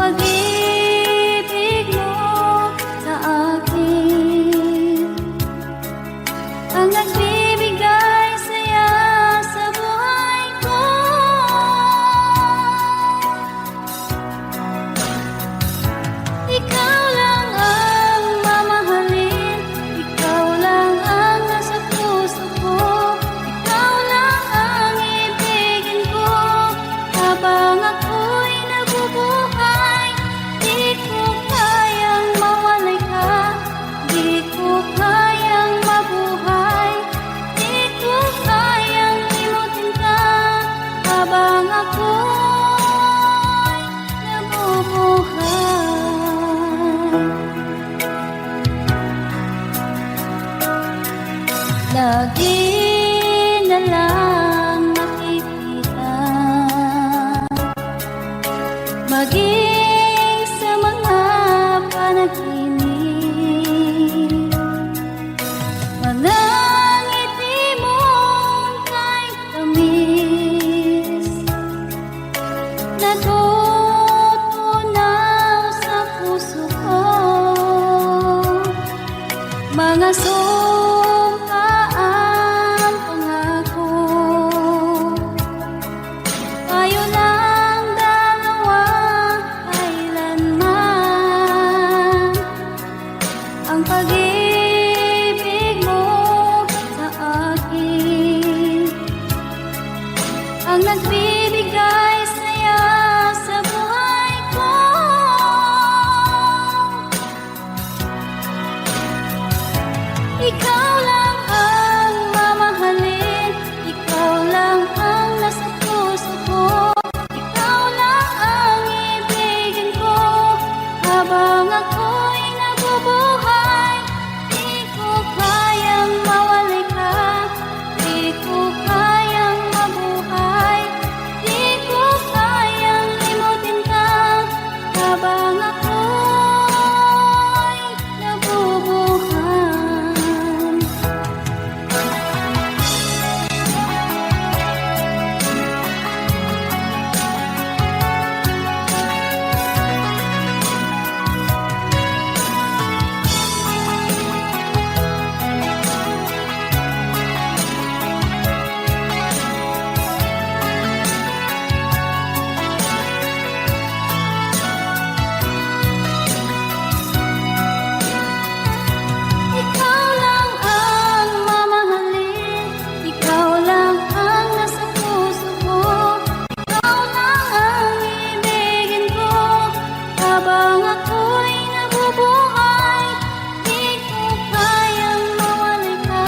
pag-ibig mo sa akin ang nagbibigay saya sa buhay ko. Ikaw lang ang mamahalin, ikaw lang ang nasa puso ko, ikaw lang ang ibigin ko habang ako'y nabubuhay. Di ko kayang mawalay ka, di ko kayang mabuhay, di ko kayang limutin ka habang ako'y nabubuhay. Lagi na lang makikita, maging sa mga panaginip, mga ngiti mong kahit tamis, natutunaw sa puso ko. Mga sumpaang pangako, tayo lang dalawa kailanman. Ang pag-ibig mo sa akin ang nagbibigay saya sa buhay ko. Ikaw lang ang mamahalin, ikaw lang ang nasa puso ko, ikaw lang ang ibigin ko habang ako'y nabubuhay. Di ko kayang mawalay ka, di ko kayang mabuhay, di ko kayang limutin ka habang ako'y nabubuhay. Ikaw lang ang mamahalin, ikaw lang ang nasa puso ko, ikaw lang ang ibigin ko habang ako'y nabubuhay. Di ko kayang mawalay ka,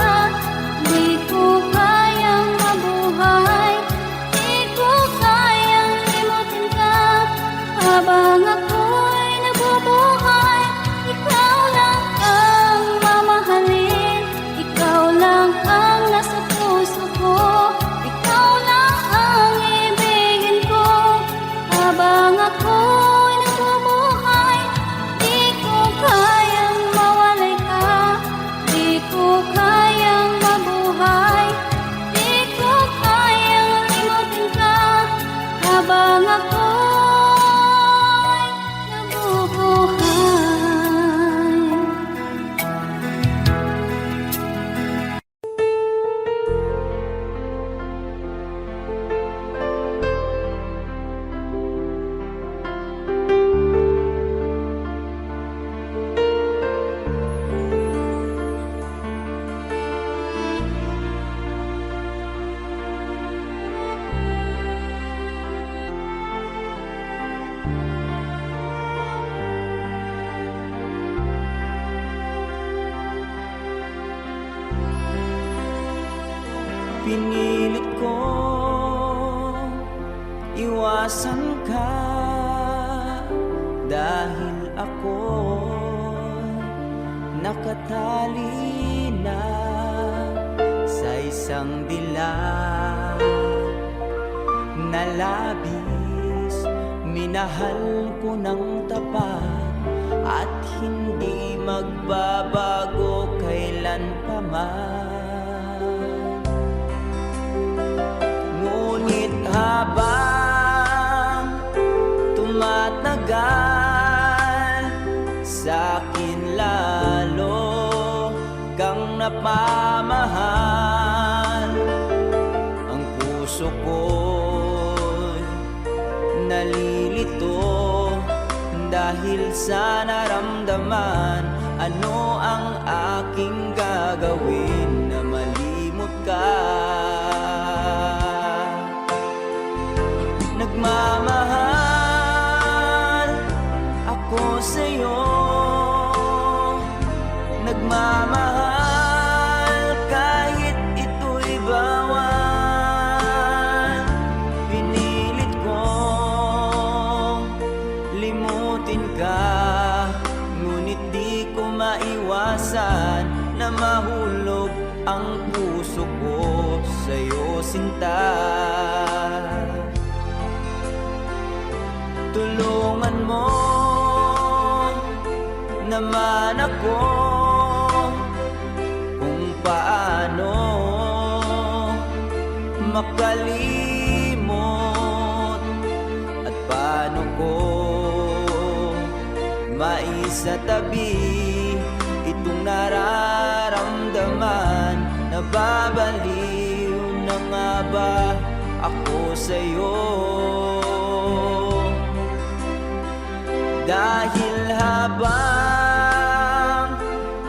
di ko kayang mabuhay, di ko kayang limutin ka habang ako'y nabubuhay. Ikaw lang ang mamahalin, ikaw lang ang nasa puso ko, ikaw lang ang ibigin ko habang ako'y nabubuhay. Di ko kayang mawalay ka, di ko kayang mabuhay, di ko kayang limutin ka habang ako'y nabubuhay. Pinilit ko iwasan ka dahil ako nakatali na sa isang dilag na labis. Minahal ko ng tapat at hindi magbabago kailan pa man. Ngunit habang tumatagal, sa'kin lalo kang napamahal. Ang puso ko'y nalilito dahil sa naramdaman. Ano ang aking gagawin na malimot ka? Nagmamahal ako sa'yo, nagmamahal kahit ito'y bawal. Pinilit kong limutin ka, ngunit di ko maiwasan na mahulog ang puso ko sa'yo, sinta. Tulungan mo naman ako kung paano makalimot at paano ko maisatabi itong nararamdaman. Nababaliw na nga ba ako sa'yo? Dahil habang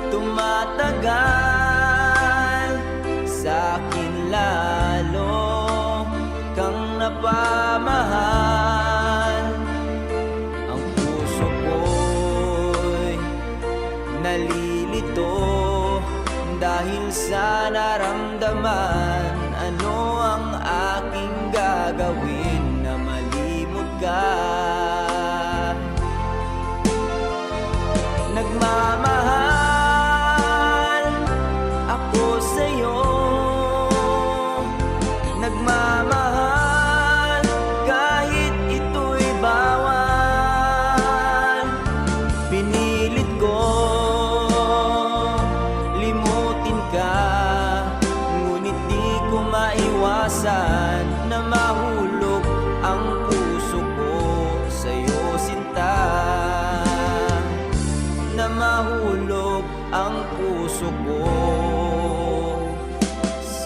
tumatagal, sa'kin lalo kang napamahal. Ang puso ko'y nalilito dahil sa naramdaman. Ano ang aking gagawin na malimot ka? Nagmamahal ako sa'yo, nagmamahal kahit ito'y bawal. Pinilit ko limutin ka, ngunit di ko maiwasan na mahulog ang puso ko sa'yo, sinta. Na mahulog ang puso ko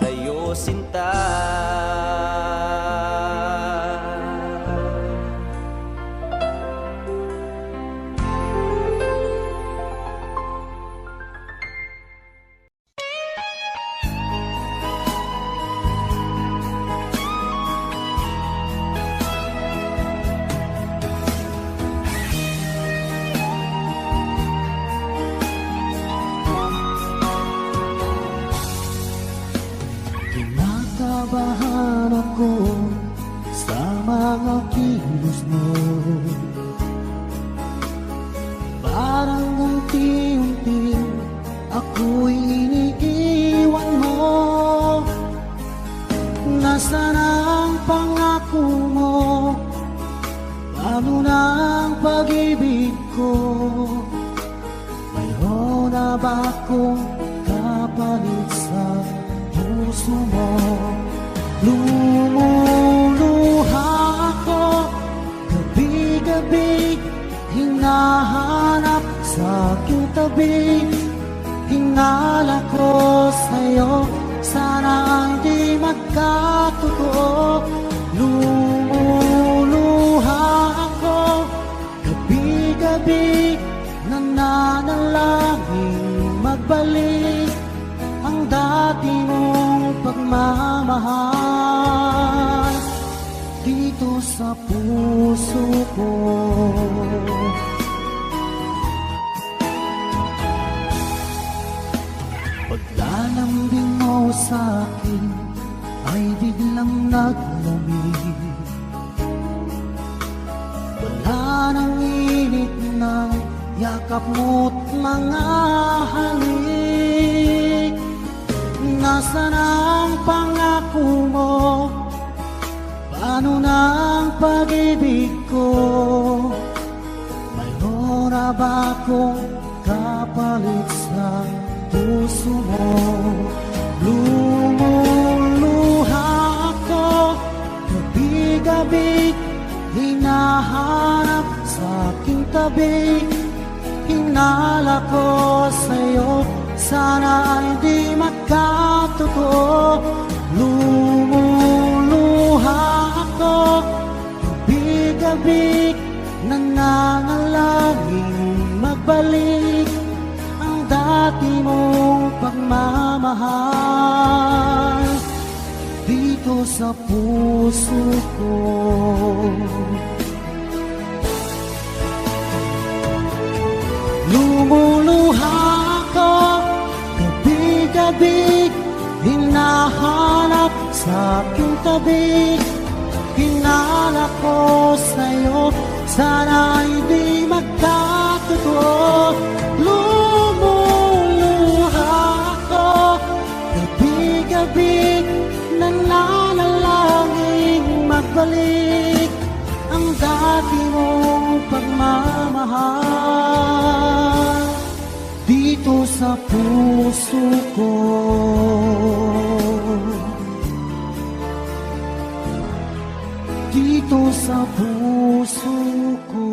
sa'yo, sinta. Kinakabahan ako sa mga kilos mo, parang unti-unti ako'y iniiwan mo. Nasaan ang pangako mo? Paano na ang pag-ibig ko? Mayroon na ba akong kapalit sa puso mo? Lumuluha ako gabi-gabi, hinahanap sa aking tabi. Hinala ko sa'yo, sana hindi magkatotoo. Lumuluha ako gabi-gabi, nananalangin magbalik ang dati mong pagmamahal dito sa puso ko. Paglalambing mo sa'kin ay biglang naglamig. Wala nang init ng yakap mo't mga halik. Nasaan ang pangako mo? Paano na ang pag-ibig ko? Mayroon na ba akong kapalit sa puso mo? Lumuluha ako gabi-gabi, hinahanap gabi hinala ko sa'yo, sana ay di magkatotoo. Lumuluha ako, gabi-gabi, nangangalangin magbalik ang dati mong pagmamahal dito sa puso ko. Lumuluha ako, gabi-gabi, hinahanap sa aking tabi. Hinala ko sa'yo, sana hindi magkatotoo. Lumuluha ako, gabi-gabi, nananalangin magbalik ang dati mong pagmamahal dito sa puso ko. Dito sa puso ko.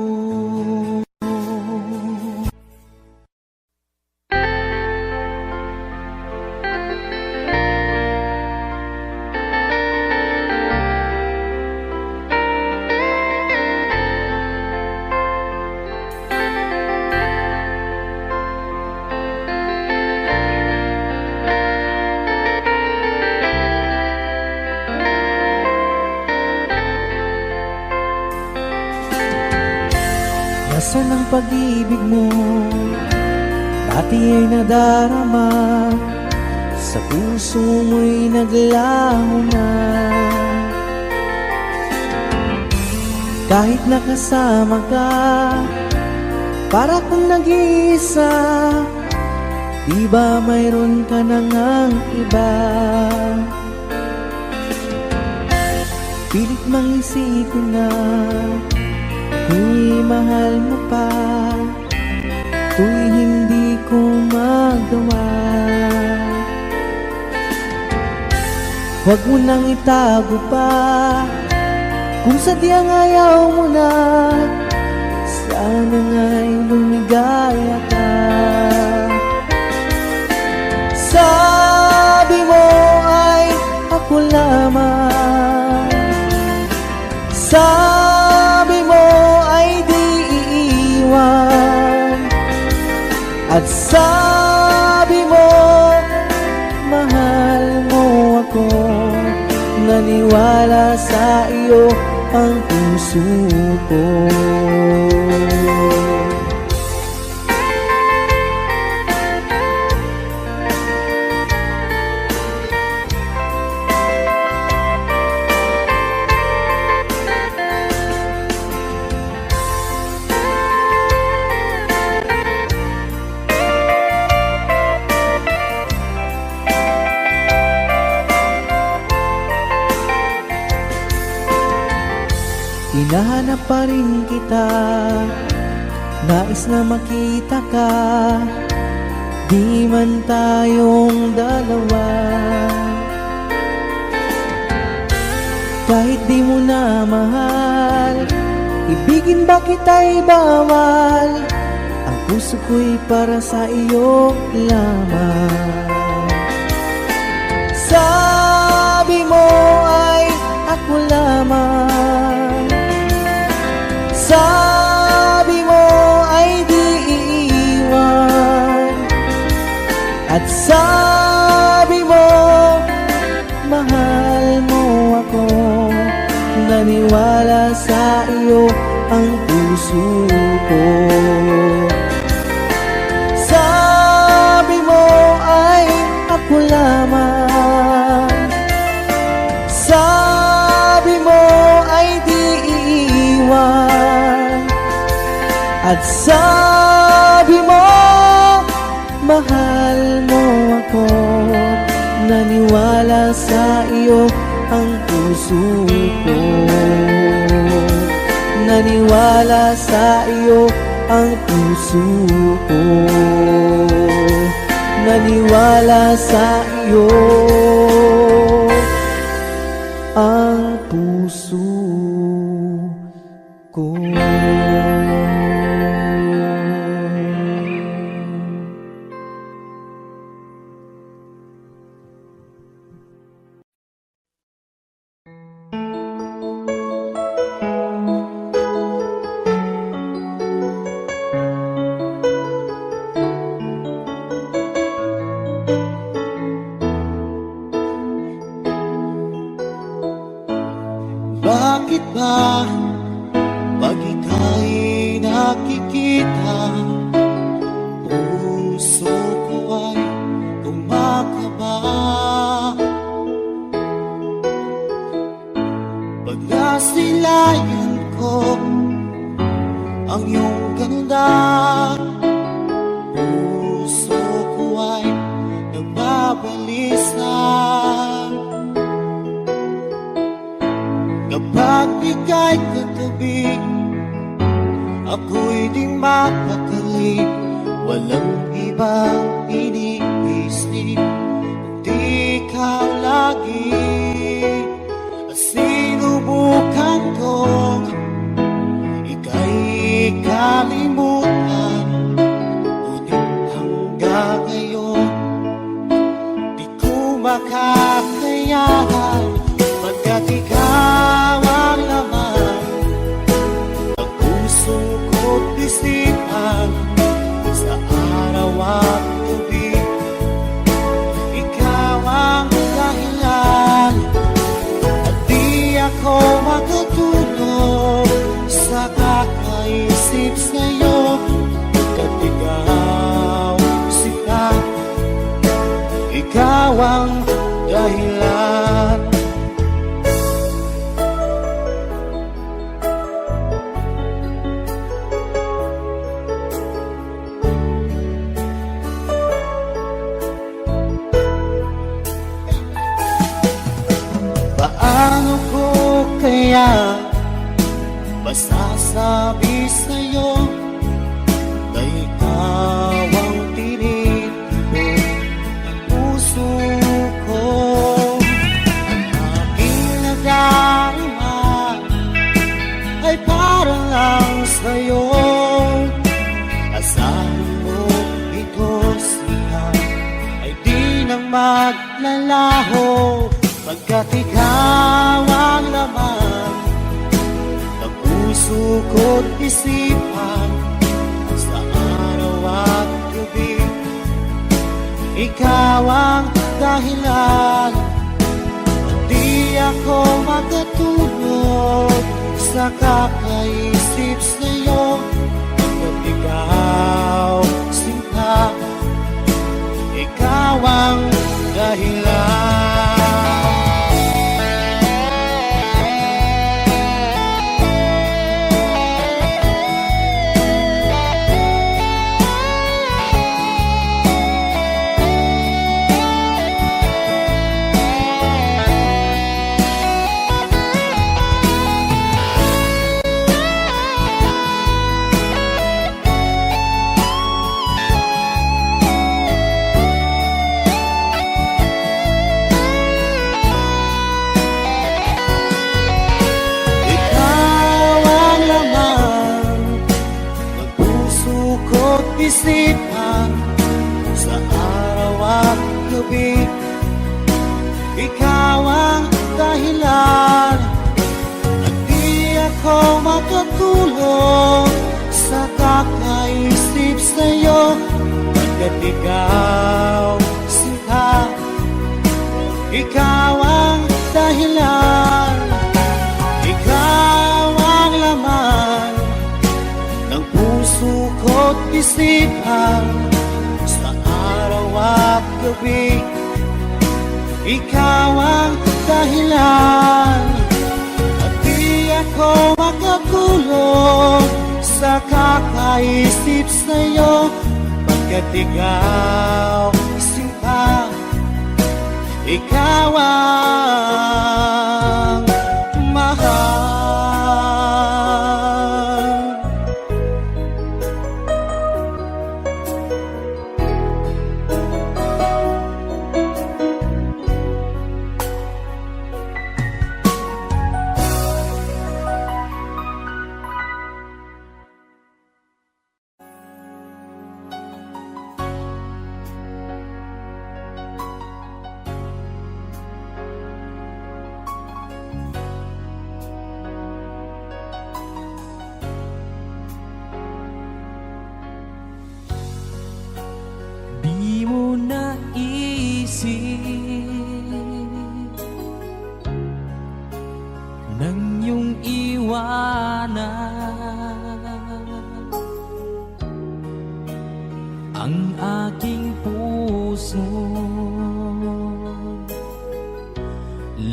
Nasaan ang pag-ibig mo? Dati ay nadarama, sa puso mo'y naglaho na. Kahit nakasama ka, para kung nag-iisa, di ba mayroon ka na ngang iba? Pilit mang isipin na tuw'y mahal mo pa, tuw'y hindi ko magawa. Huwag mo nang itago pa, kung sadyang ayaw mo na, sana nga'y lumigaya ka. Sabi mo ay ako lamang, sabi mo ay di iiwan, at sabi mo mahal mo ako. Naniwala sa iyo ang puso ko. Hinahanap pa rin kita, nais na makita ka, di man tayong dalawa. Kahit di mo na mahal, ibigin ba kita'y bawal? Ang puso ko'y para sa iyo lamang. Sabi mo ay ako lamang, sabi mo ay di iiwan, at sabi mo mahal mo ako. Naniwala sa iyo ang puso ko. Sabi mo ay ako lamang, sabi mo ay di iiwan, at sabi mo mahal mo ako. Naniwala sa iyo ang puso ko. Naniwala sa iyo ang puso ko. Naniwala sa iyo ang puso ko. nakikita, puso ko ay kumakaba. Pag nasilayan ko ang iyong ganda, puso ko ay nagbabalisa. Kapag ika'y katabi, ako'y di mapakali. Walang ibang iniisip, kundi ikaw lagi. At sinubukan kong ika'y kalimutan, ngunit hanggang ngayon di ko makakayanan. Pagkat ikaw ang laman ng puso ko't isipan, sa araw at gabi ikaw ang dahilan. At di ako matutulog sa kakaisip sa'yo, pagkat ikaw sila, ikaw ang dahilan. Paano ko kaya masasabi sa'yo na ikaw ang tinitibok ng puso ko? Ang aking nadarama ay para lang sa'yo. Asahan mo ito siya ay di nang maglalaho, pagkat ikaw ang laman ng puso ko't isipan, sa araw at gabi ikaw ang dahilan. Di ako magkatulog sa kakaisip sa'yo, pagkat ikaw sinta, ikaw ang dahilan. Isipan, sa araw at gabi ikaw ang dahilan. At di ako makatulog sa kakaisip sa'yo, pagkat ikaw sinta, ikaw ang dahilan. Ikaw ang laman ng puso ko't isipan, sa araw at gabi ikaw ang dahilan. At di ako makatulog sa kakaisip sa'yo, pagkat ikaw sinta, ikaw ang mahal.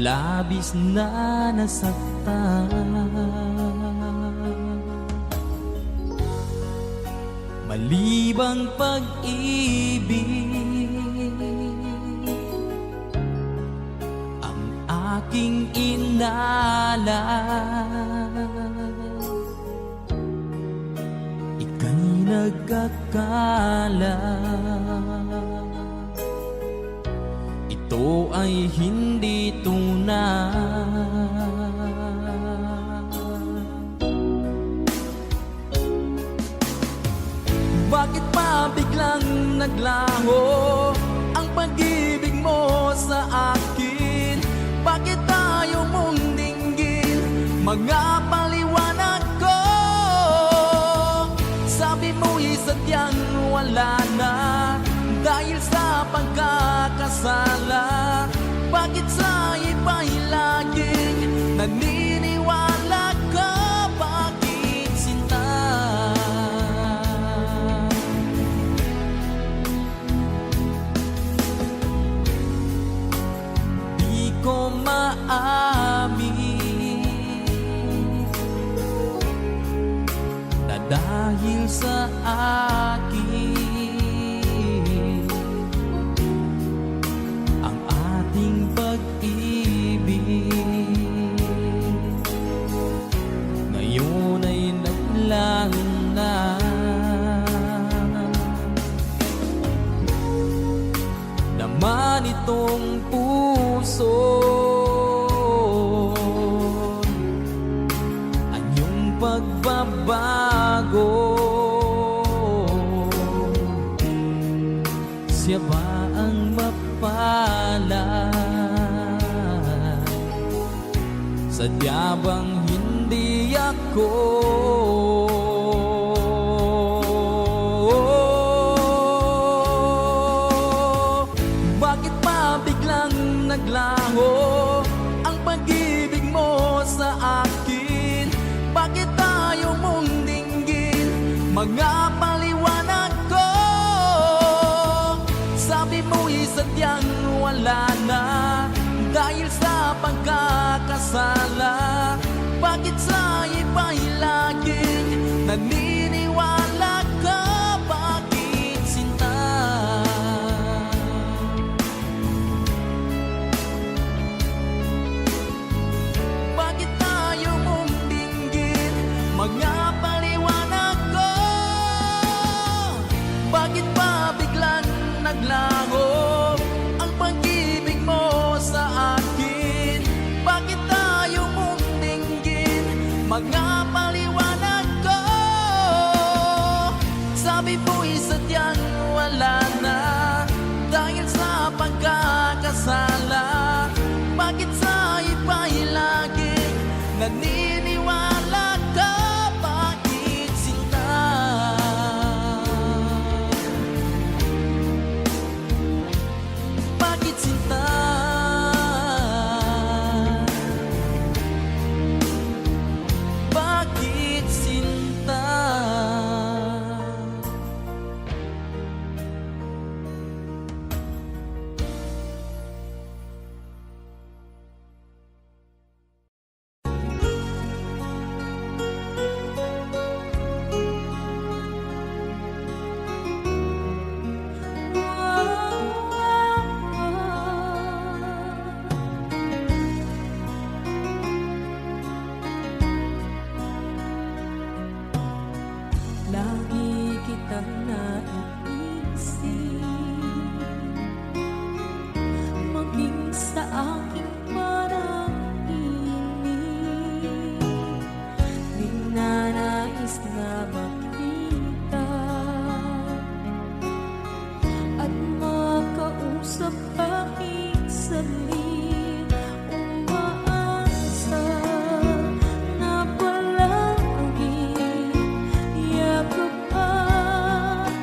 labis na nasaktan. Malibang pag-ibig ang aking inalay, ika'y nagkakala. Ito ay hindi tunay. Bakit pa biglang naglaho ang pag-ibig mo sa akin? Bakit tayo mong dinggin mga paliwanag ko? Sabi mo'y sadyang wala na dahil sa pagkakasala. Bakit sa iba'y laging naniniwala ka? Bakit sinta? Di ko maamin na dahil sa akin ang ating pag-ibig ngayon ay naglang na. Naman itong puso anyong pagbabago. Siya ba ang mapalad? Sadya bang hindi ako? Bakit pa biglang naglaho ang pag-ibig mo sa akin? Bakit tayo mong dinggin mga paliwanag ko? Sabi mo'y sadyang wala na dahil sa pagkakasala. Bakit sa iba'y laging naniniwala ka? Bakit sinta? Bakit tayo mong dinggin mga paliwanag ko? Bakit pa biglang naglaho ang pag-ibig mo sa akin? Bakit tayo mong dinggin mga paliwanag ko? Sabi mo'y sadyang wala na dahil sa pagkakasala. Bakit sa iba'y laging naniniwala ka? Bakit sinta? Bakit sinta? Bakit sinta? Lagi kitang naiisip, maging sa aking parang inip. Di na nais na makita at makausap kahit saglit. Umaasa na palagi yakap at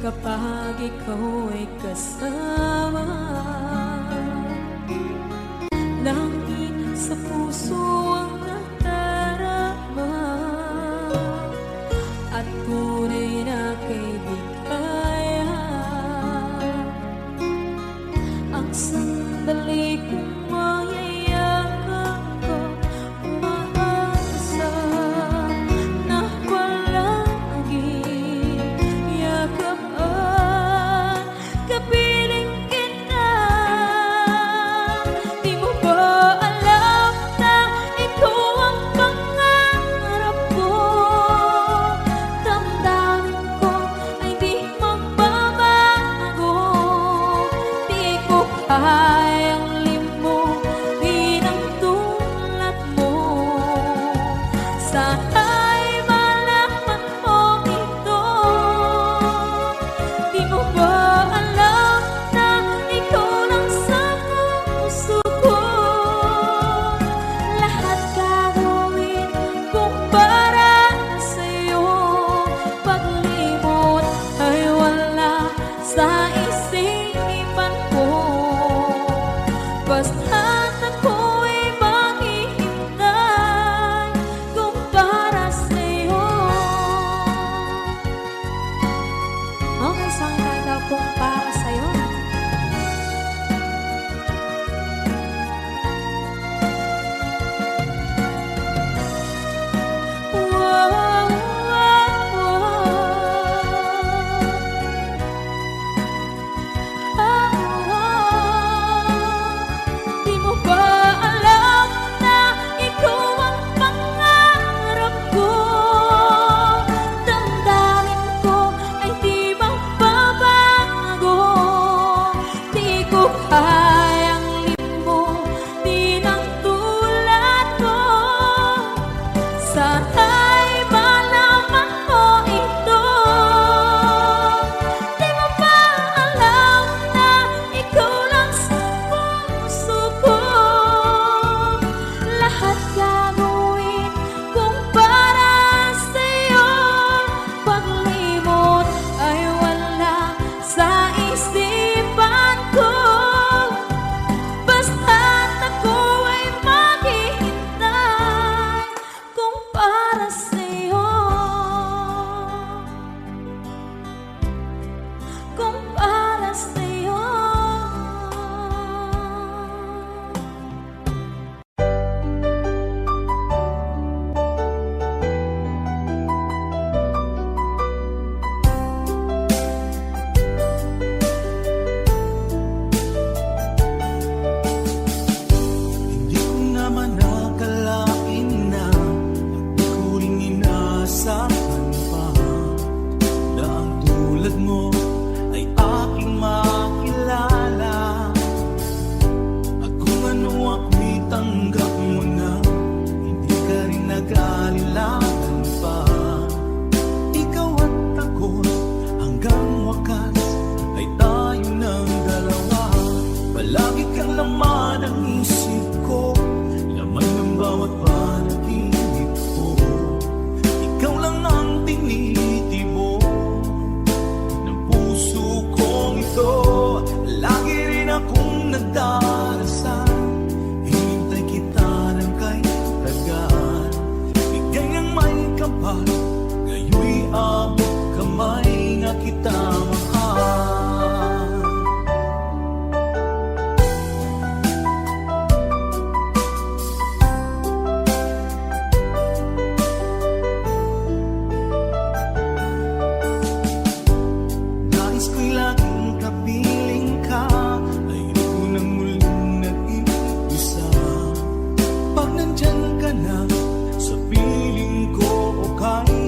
kapag ikaw ay kasama. Langit sa puso ang nadarama, at tunay na kaibigan. Ang sandali kong mayayakap ko, umaasa na palaging yakap at kapiling kita. Di mo ba alam na ito ang pangarap ko? Damdamin ko ay di magbabago. Di ko kayang limutin ang tulad mo. Sana'y malaman mo ito. Di mo ba alam na ikaw lang sa puso ko? Lahat gagawin kung para sa'yo. Paglimot ay wala sa isipan ko. Basta't ako'y maghihintay kung para sa'yo. Okay, saan tayo kung para sa'yo? Wow, wow, Di mo ba alam na ikaw ang pangarap ko? Damdamin ko ay di magbabago. Di ko kayang limutin ang tulad ko. Sana'y malaman mo ito. Di mo ba alam na ikaw lang sa puso ko? Lahat gagawin kung para sa'yo. Paglimot ay wala sa isipan ko. Basta't ako ay maghihintay kung para sa'yo. Kung para sa'yo. Hindi ko naman nakalain na at di ko rin inaasahan pa na ang tulad mo ay aking makilala. At kung ano ako'y tanggap mo na, hindi ka rin nag-aalilangan pa. Ikaw at ako hanggang wakas ay tayo ng dalawa. Palagi kang laman ng isip ko, laman ng bawat panaginip ko. Ikaw lang ang tinitibo ng puso kong ito. Lagi rin akong nagdarasal, hinintay kita ng kay tagal. Bigay ng may kapal, ngayoy abot kamay nga kita mahal. Nais ko'y laging kapiling ka, ayoko nang muling nag-iisa. Pag nandyan ka na sa piling ko o kaya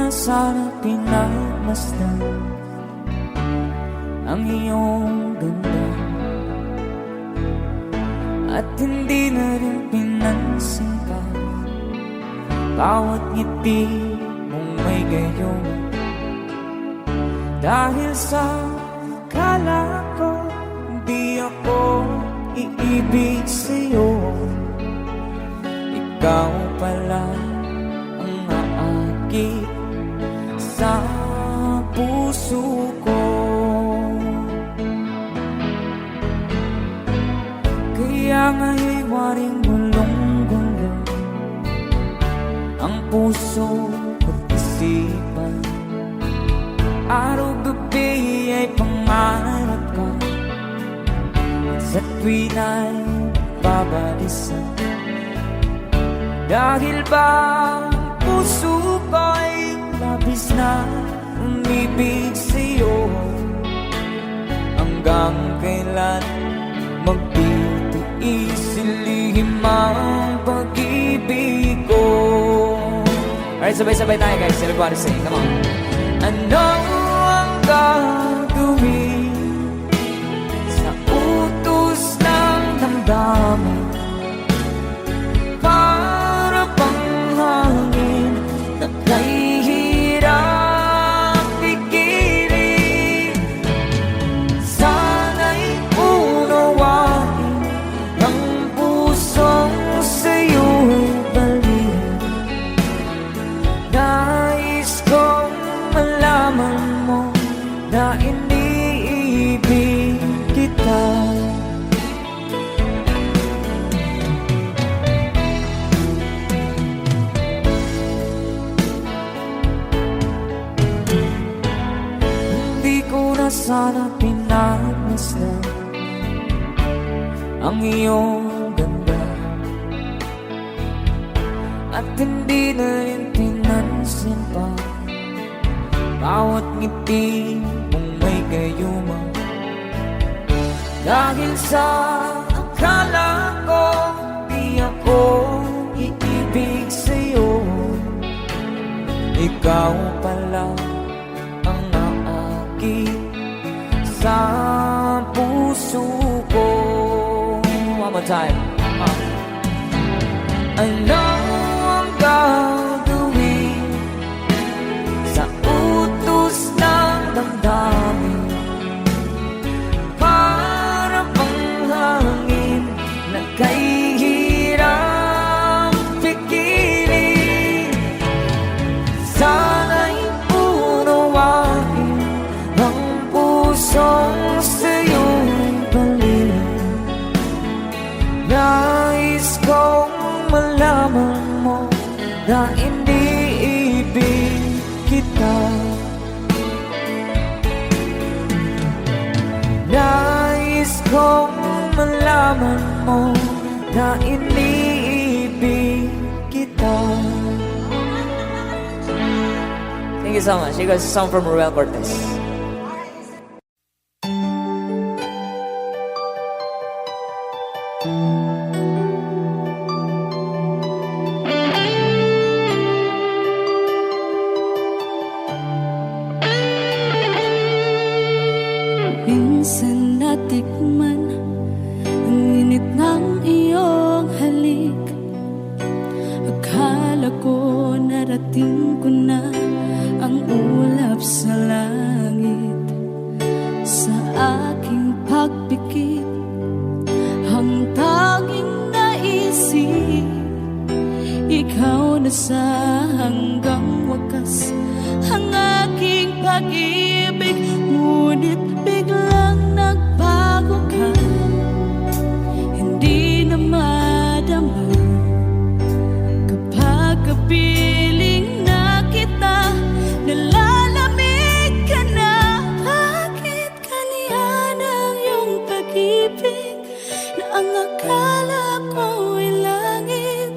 na sana pinagmasdan ang iyong ganda, at hindi na rin pinansin pa bawat ngiti mong may gayon. Dahil sa akala ko di ako iibig sa'yo, ikaw pala ang aakit sa puso ko. Kaya nga'y waring gulong-gulong ang puso at isipan. Araw-gabi ay pangarap ka, sa tuwin ay babalisan. Dahil ba ang puso ko'y labis na umibig sa'yo, hanggang kailan magtitiis silihim ang pag-ibig ko. Alright, sabay-sabay tayo guys, everybody sing, come on. Ano ang gagawin sa utos ng damdamin? Para bang hangin na kahihirap pigilan. Sana'y unawain ang pusong sa'yo'y baliw. Nais kong malaman mo na iniibig kita. Hindi ko na sana pinagmasdan ang iyong ganda, at hindi na rin pinansin pa bawat ngiti mong may gayuma. Dahil sa akala ko di ako iibig sa'yo, ikaw pala ang naakit sa puso ko. One more time. Ano ang gagawin sa utos ng damdamin? Para bang hangin na kahihirap pigilan. Sana'y unawain ang pusong sa'yo'y baliw. Nais kong malaman mo na iniibig kita. Nais kong malaman mo na iniibig kita. Thank you so much. You guys, a song from Ruel Cortez. Minsan natikman ang init ng iyong halik. Akala ko narating ko na ang ulap sa langit. Sa aking pagpikit, ang tanging naisip, ikaw na sa hanggang wakas ang aking pag-ibig. Ngunit biglang nagbago ka, hindi na madama kapag kapiling na kita. Nalalamig ka na, bakit kaniyan ang iyong pag-ibig na ang akala ko ay langit?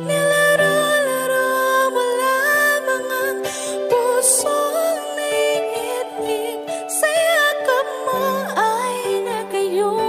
Nilaro-laro mo lamang ang pusong naiinip, sa yakap mo ay nagayon.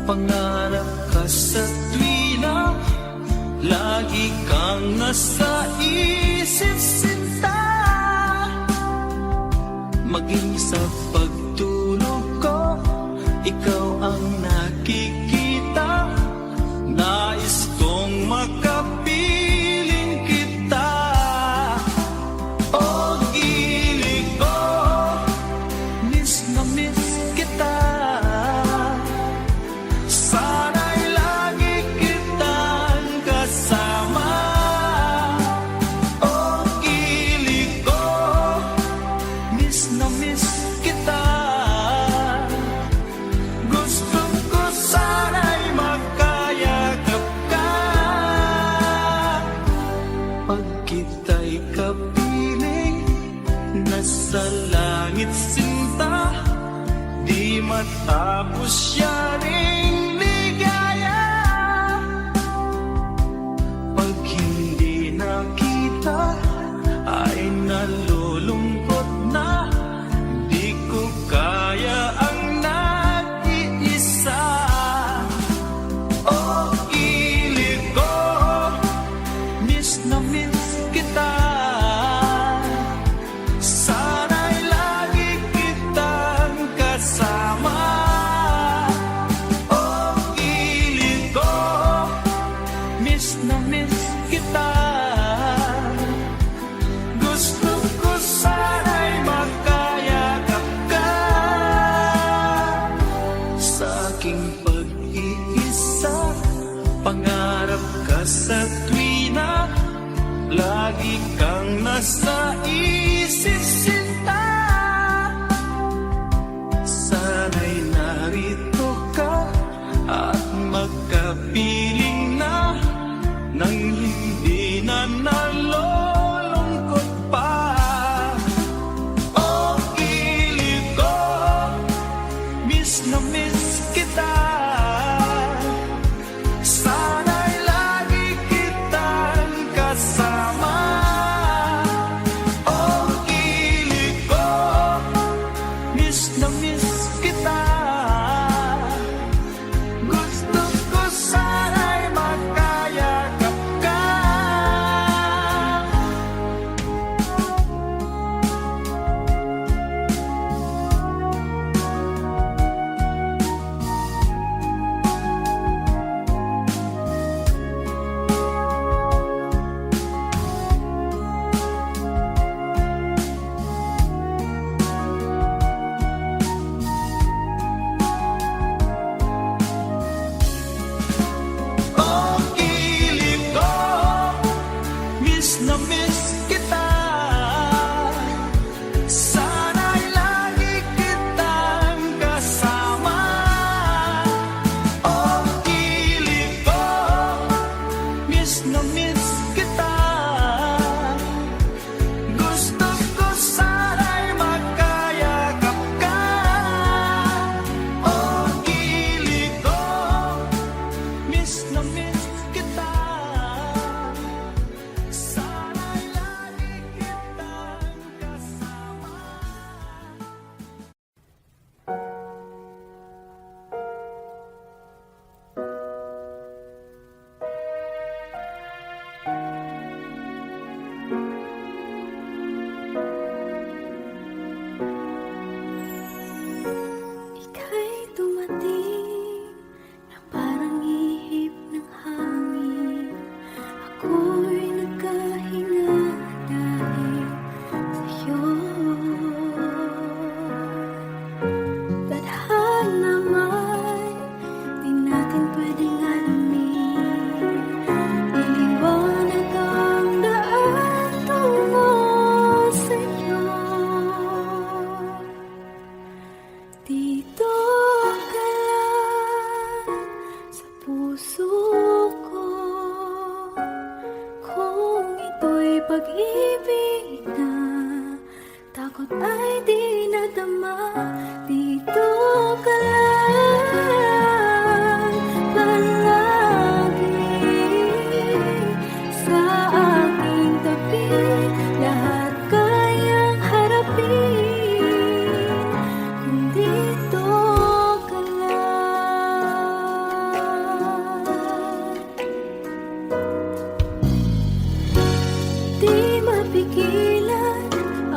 pangarap ka sa tuwina, lagi kang nasa isip sinta. Maging sa pagtulog ko, ikaw ang nakikita. Nais kong makapiling kita. O gilid ko, miss na miss kita. Sana'y lagi kitang kasama. O gilid ko, miss na miss kita. Gusto ko sana'y magkayakap ka. Pag kita'y kapiling, nasa langit sinta, di matapos siya ring ligaya. Pag hindi nakita, ay nalulungkot na. Di ko kaya ang nag-iisa. O gilid ko, miss na miss kita. Sana'y lagi kitang kasama. O gilid ko, miss na miss kita. Gusto ko sana'y magkayakap ka. Sa aking pag-iisa, pangarap ka sa tuwina, lagi kang nasa isip sinta. Sana'y narito ka at magkapiling na, nang hindi na nalulungkot pa. O gilid ko, miss na miss kita. Sana'y lagi kitang kasama. O gilid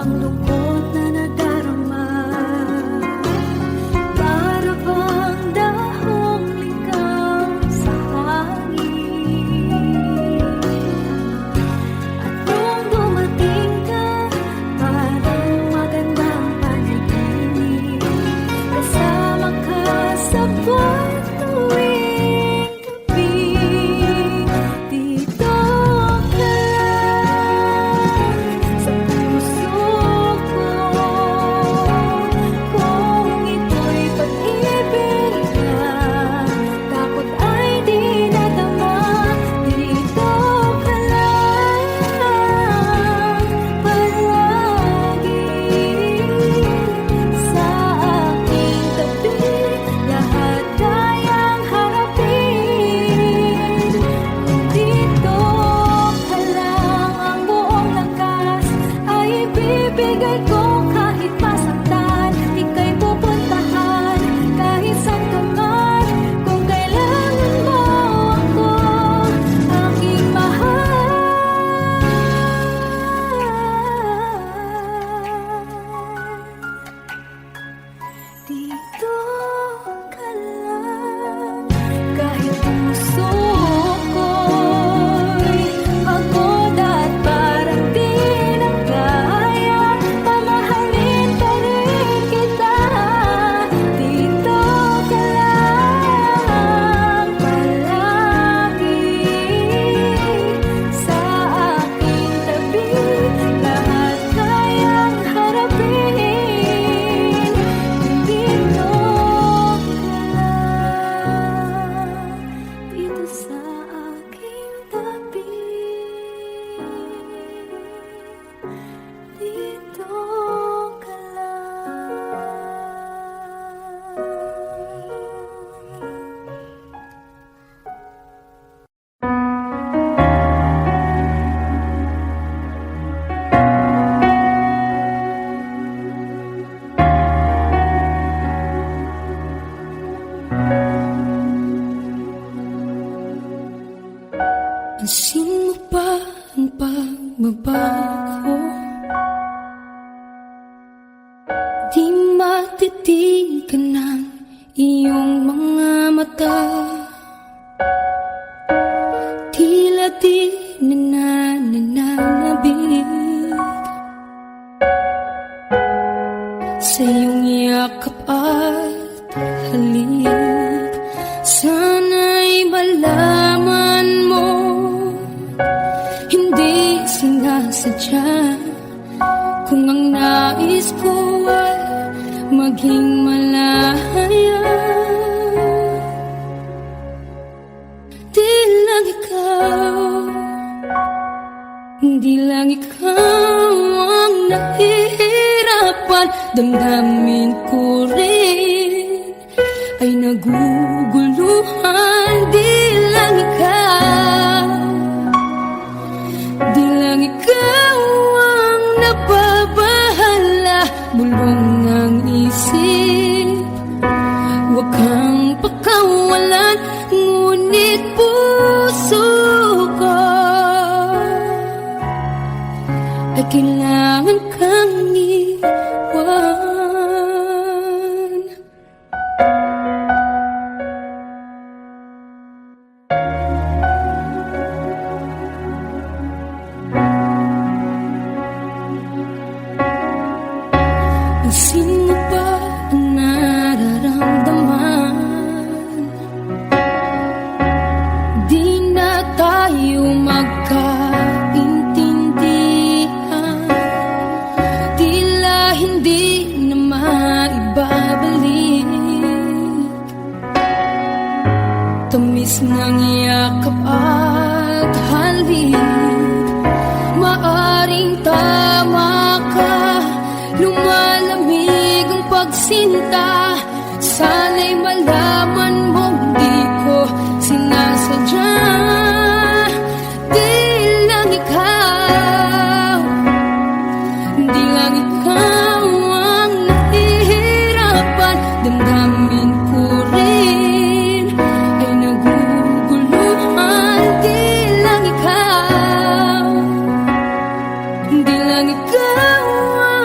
ang lungkot na nadarama. Para bang dahong ligaw sa hangin. At nung dumating ka, parang magandang panaginip. Kasama ka sa buwan tuwing gabi. Dito ka lang sa puso ko. Kung ito'y pag-ibig na, takot ay di nadama. Dito ka lang palagi sa aking tabi. Lahat kayang harapin. Dito ka lang, ang buong lakas ay ibibigay ko. Kahit masaktan, ika'y pupuntahan. Kahit saan ka man, kung kailangan mo ako, aking mahal. Dito ka lang, kahit puso ko'y pagod at parang di na kaya, mamahalin pa rin kita. Dito ka lang palagi sa aking tabi. Lahat kayang harapin. Dito ka lang, dito sa aking tabi. Dito ka Pansin mo ba ang pagbabago? Di matitigan ng iyong mga mata. Tila di nananabig sa iyong yakap at halik. Sana'y malaman mo, hindi sinasadya. Kung ang nais ko ay maging malaya, di lang ikaw, di lang ikaw ang nahihirapan. Damdamin ko rin ay naguguluhan. Di lang ikaw, di lang ikaw ang nababahala. Bulong ang isip, huwag kang pakawalan. Ngunit puso ko ay kailangan kang iwan. Pansin mo ba ang nararamdaman? Di na tayo magkaintindihan. Tila hindi na maibabalik. Tamis ng yakap at halik. Maaring tama ka, lumalamig ang pagsinta. Sana'y malaman mong di ko sinasadya. Di lang ikaw, di lang ikaw ang nahihirapan. Damdamin ko rin ay naguguluhan. Di lang ikaw, di lang ikaw ang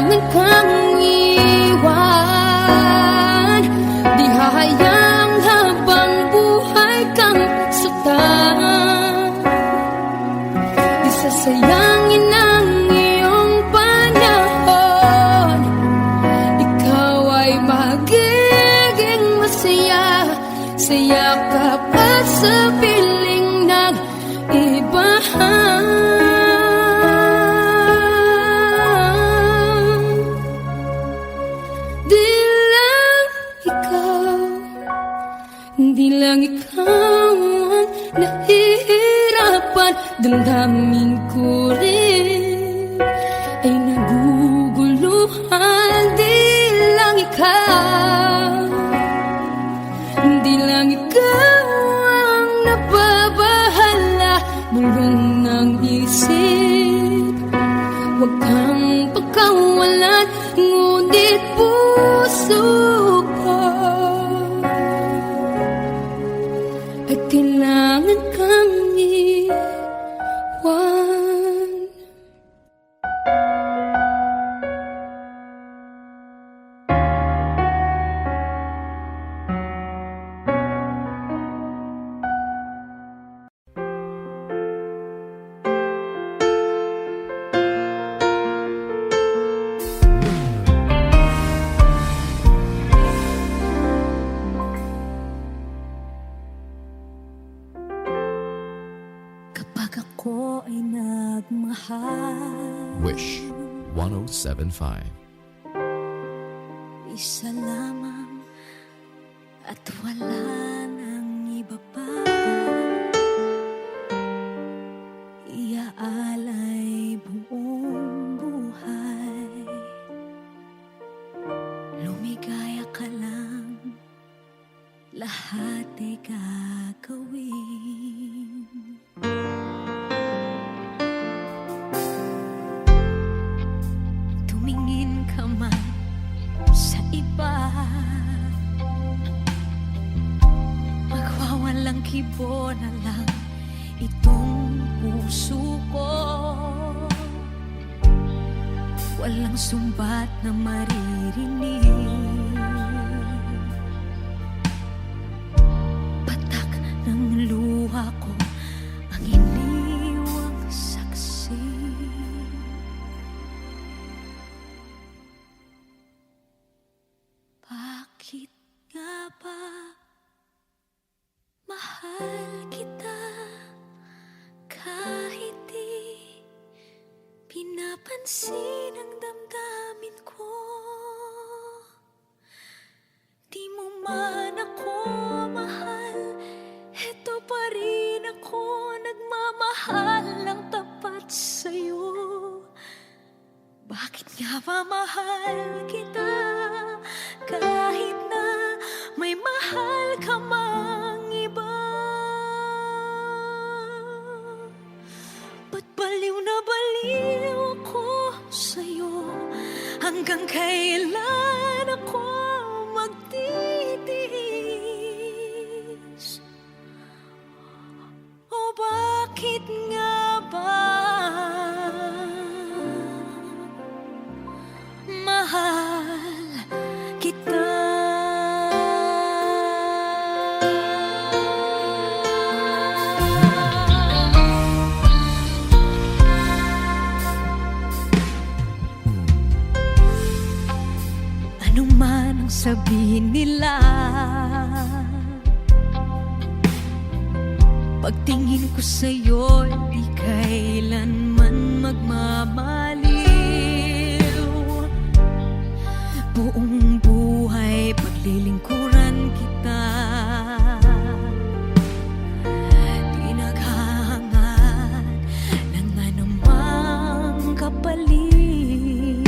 kailangan kang iwan. Di hahayang habang buhay kang saktan. Di sasayangin ang iyong panahon. Ikaw ay magiging masaya sa yakap at sa piling ng iba. Di lang ikaw ang nahihirapan. Damdamin ko rin ay naguguluhan. Di lang ikaw, di lang ikaw ang nababahala. Bulong ng isip, huwag kang pagkawalan. Ngunit puso ko at kailangan kang iwan. Kapag ako ay nagmahal, Wish 1075. Isa lamang at wala nang iba pa. Iaalay buong buhay. Lumigaya ka lang, lahat ay gagawin. Tumingin ka man sa iba, magwawalang kibo na lang itong puso ko. Walang sumbat na maririnig, patak ng luha ko ang iniwang saksi. Bakit nga ba mahal kita kahit di pinapansin ang damdamin ko? Di mo man ako mahal, eto pa rin ako nagmamahal ng tapat sa'yo. Bakit nga ba mahal kita kahit na may mahal ka mang iba? Ba't baliw na baliw ako sa'yo? Hanggang kailan ako magtitiis? O bakit nga ba mahal kita? Ano man ang sabihin nila, pagtingin ko sa'yo di kailanman magmamaliw. Buong buhay paglilingkuran kita, di naghahangad ng anumang kapalit.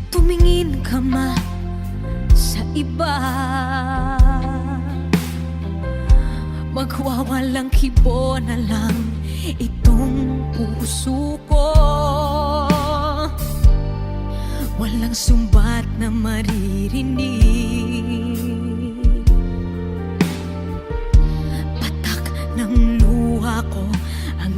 Tumingin ka man sa iba, magwawalang kibo na lang itong puso ko. Walang sumbat na maririnig, patak ng luha ko ang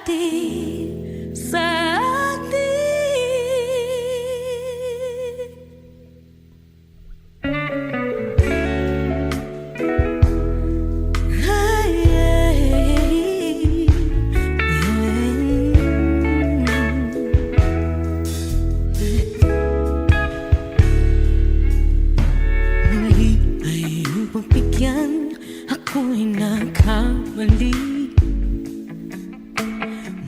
atin, sa atin. Muli ay pagbigyan, ako'y nagkamali.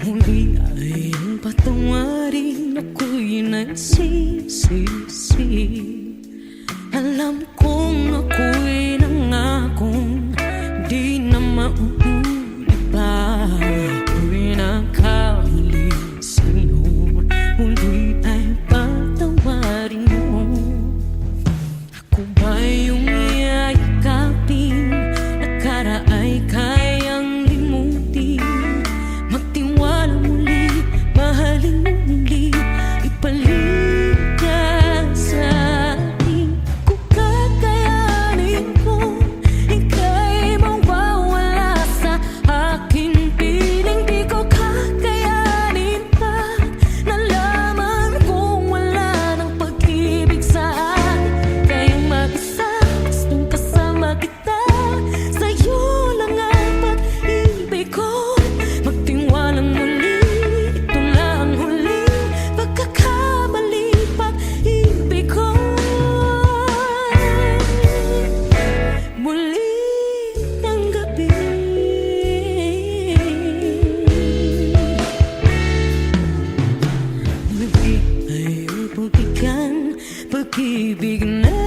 Muli ay patawarin, ako'y nagsisisi. Alam kong ako'y nangakong di na mauulit pa. Ako'y nagkamali sa'yo, muli ay patawarin mo. Ako ba yung yayakapin, nakaraay kayang limutin? Magtiwala muli, mahalin mo muli, ibalik ka sa akin. Kung kakayanin ko, ika'y mawawala sa aking piling. Di ko kakayanin pa, nalaman kong wala ng pag-ibig sa akin. Kayang mag-isa, gustong kasama kita, sa'yo lang ang pag-ibig ko. Magtiwalang muli, ito na ang huling pagkakamali, pag-ibig ko. Muling tanggapin. Muli ay pagbigyan, pag-ibig natin.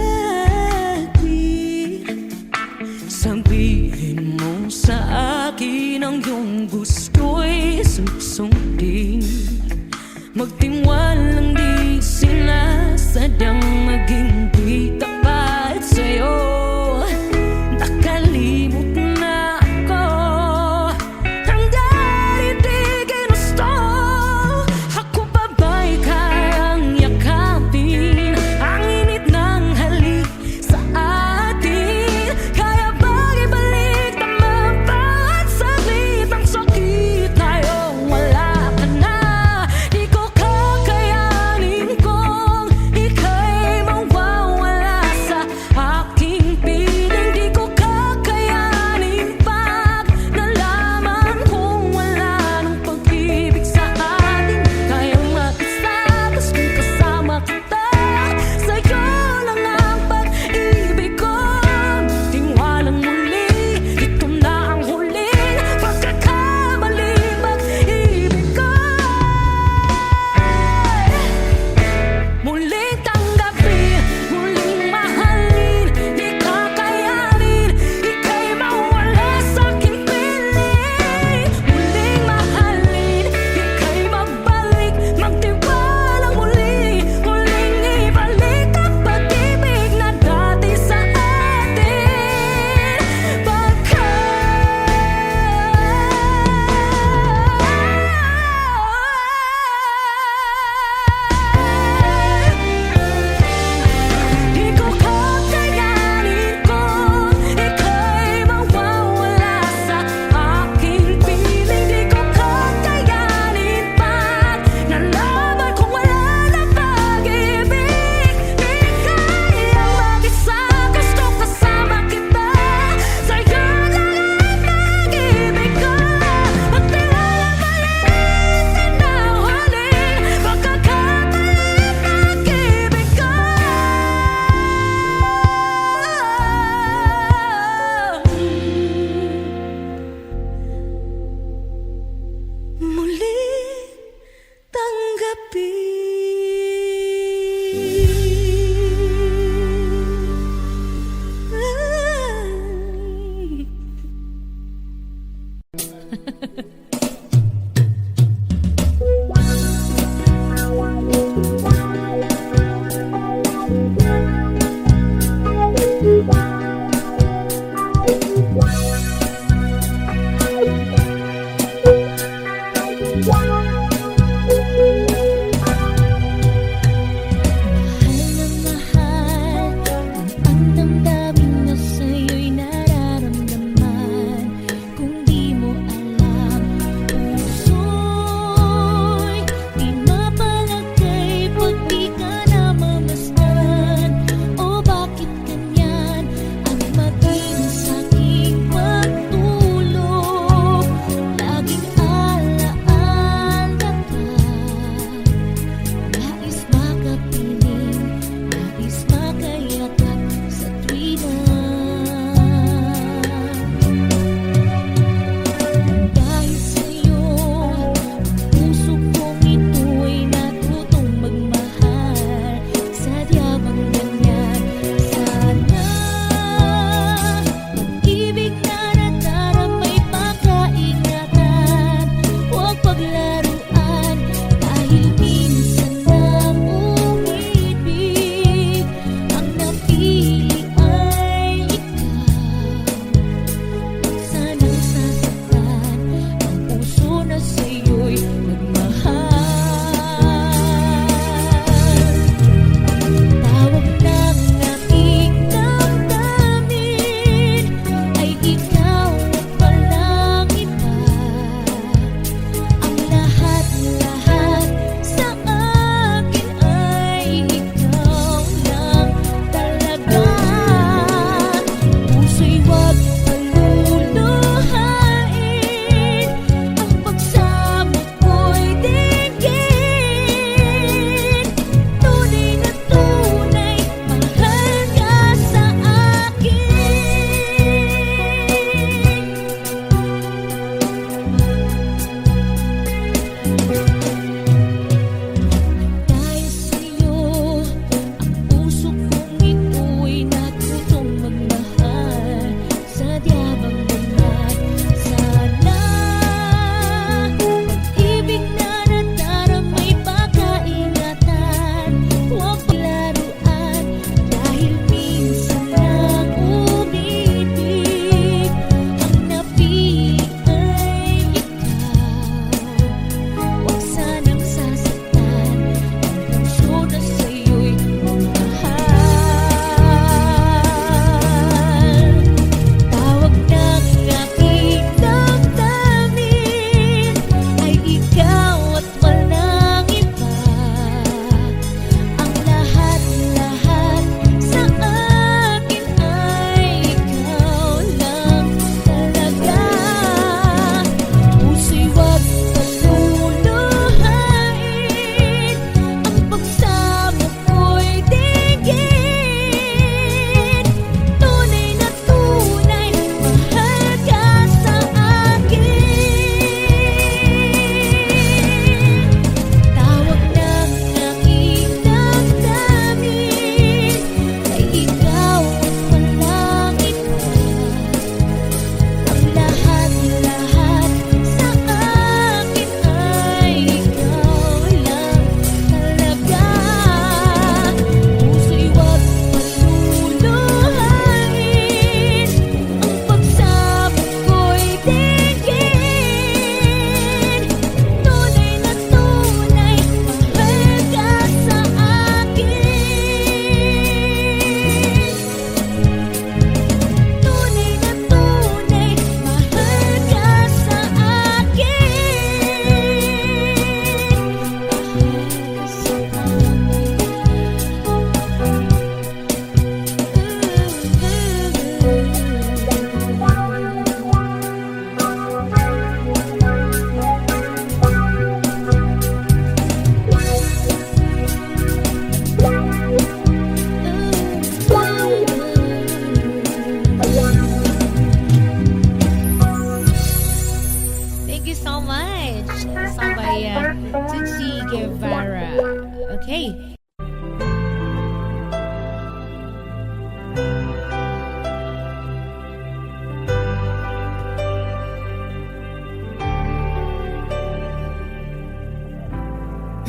Sabihin mo sa akin ang iyong gusto'y susundin. Magtiwalang di sinasadyang maging di tapat sa'yo. Nakalimot na ako, hanggang hindi ginusto. Ako pa ba'y kayang yakapin ang init ng halik sa atin? Kaya bang ibalik naman bawat saglit ang sakit ngayong wala ka na? Di ko kakayanin kung ika'y mawawala sa aking piling. Di ko kakayanin pag nalaman kong wala ng pag-ibig sa atin. Kayang mag-isa, gustong kasama kita, sa'yo lang ang pag-ibig ko. Tiwalang muli, ito na ang huling pagkakamali, pag-ibig ko. Muling tanggapin, muling mahalin, di kakayanin, ika'y mawala sa aking piling. Muling mahalin, ika'y magbalik, magtiwalang muli, muling ibalik ang pag-ibig na dati sa atin. Di ko kakayanin kung ika'y mawawala sa aking piling. Di ko kakayanin pag nalaman kong wala na pag-ibig. Di kayang mag-isa, gusto kasama kita, sa'yo lang ang pag-ibig ko. Magtiwala maliit na huling pagkakatalit, pag-ibig ko. Muling tanggapin.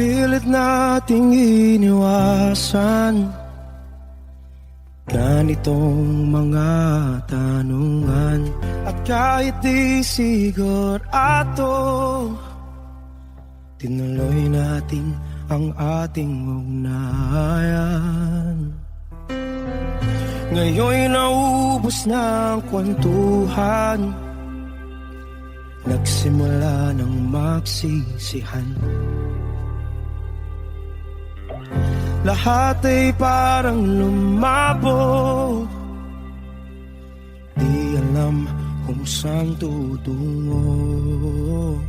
pilit nating iniwasan ganitong mga tanungan. At kahit di sigurado, tinuloy natin ang ating ugnayan. Ngayon'y naubos na ang kwentuhan, nagsimula ng magsisihan. Lahat ay parang lumabo, di alam kung saan tutungo.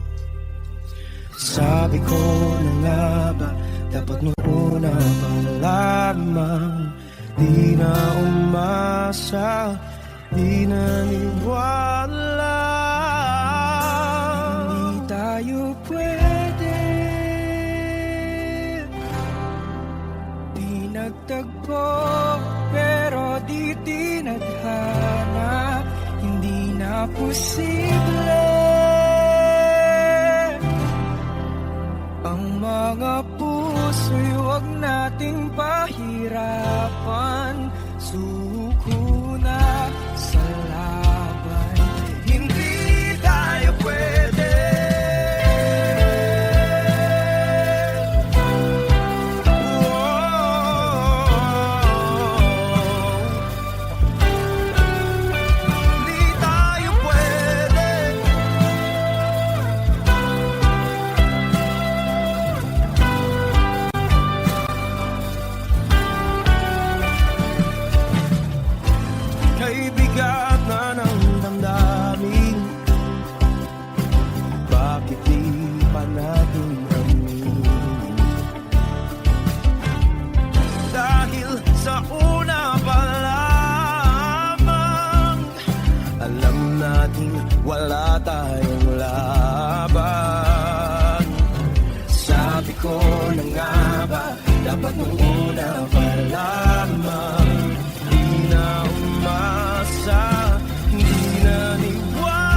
Sabi ko na nga ba, dapat nung una pa lamang, di na umasa, di naniwala. Hindi tayo pwede, di nagtagpo, pero di tinadhana. Hindi na posible ang mga puso'y huwag nating pahirapan. Suko na sa laban, hindi tayo pwede. Hindi tayo pwede. Kay bigat na ng damdamin, bakit di pa natin aminin? Dahil sa una pa lamang, alam natin wala tayong laban. Sabi ko na nga ba, dapat nung una pa lamang, di na umasa, di naniwala.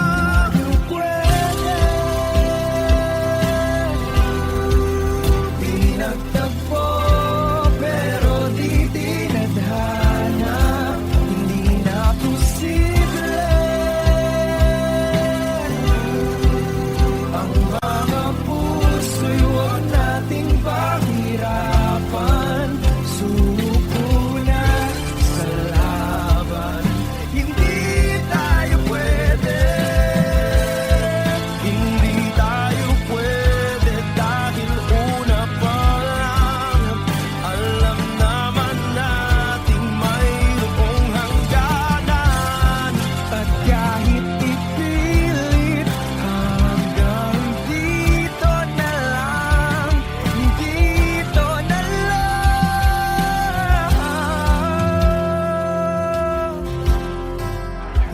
Tayo pwede, di nagtagpo, pero di tinadhana. Hindi na posible ang mga puso'y huwag nating pahirapan. Suko na sa laban, hindi tayo pwede. Hindi tayo pwede dahil una pa lang, alam naman nating mayroong hangganan. At kahit ipilit, hanggang dito na lang, dito na lang.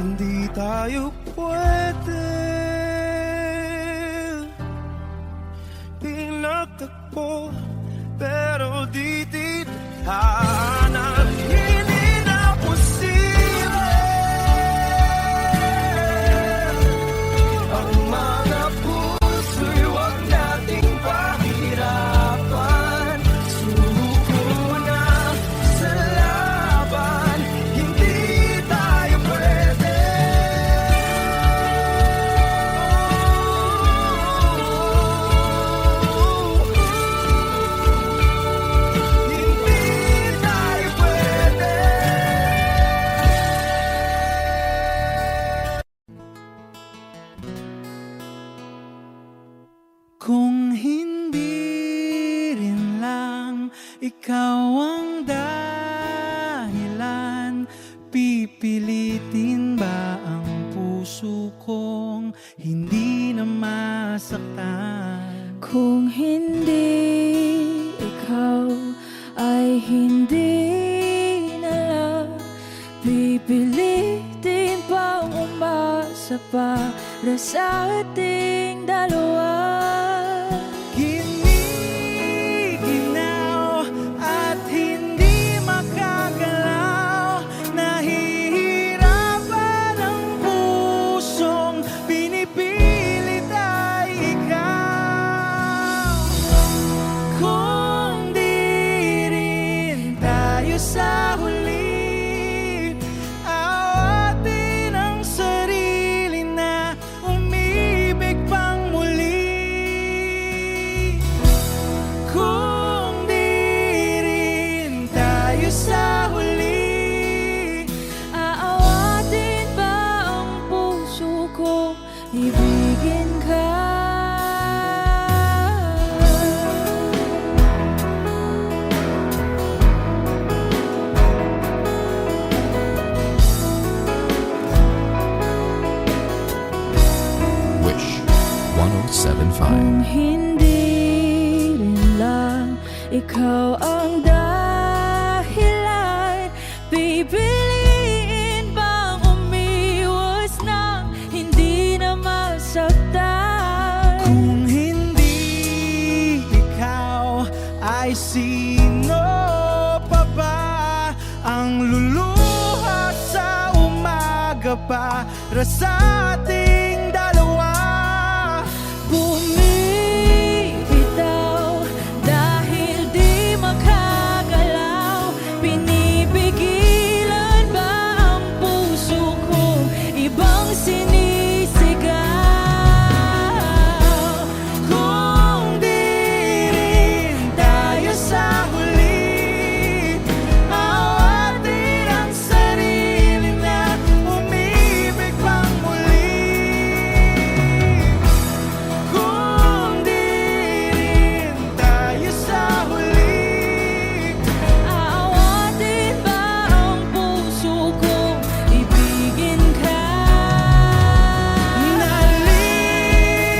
Hindi tayo pwede, pinagtagpo, pero di titana. Hindi na posible ang mga puso'y huwag nating pahirapan. Suko na sa laban, hindi tayo pwede. Hindi tayo pwede. Kung hindi rin lang ikaw ang dahilan, pipilitin ba ang puso kong hindi na masaktan? Kung hindi ikaw ay hindi na lang, pipilitin bang umasa para sa ating dalawa? Giniginaw at hindi makagalaw, nahihirapan ang pusong pinipilit ay tayo sa huli. Awatin ang sarili na umibig pang muli. Kung di rin tayo sa huli, Aawatin ba ang puso ko? Ibigin ka. Wish 1075. Kung hindi rin lang ikaw ang dahilan, pipiliin bang umiwas nang hindi na masaktan? kung hindi ikaw ay sino pa ba ang luluha sa umaga para sa ating dalawa? Bumibitaw dahil di makagalaw, pinipigilan ba ang puso ko? Ibang sinisigaw. Kung di rin tayo sa huli, awatin ang sarili na umibig pang muli. Kung di rin tayo sa huli, Aawatin ba ang puso ko? Ibigin ka.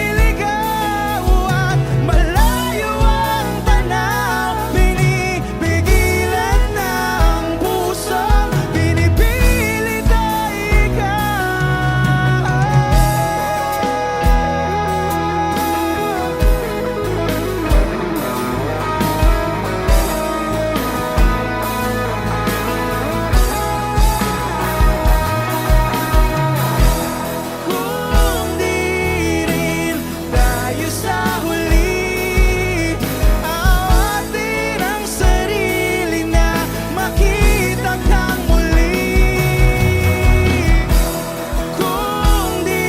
naliligaw at malayo ang tanaw, pinipigilan ng puso, pinipilit ay kung di rin tayo sa huli, awatin ang sarili na makita kang muli. Kung di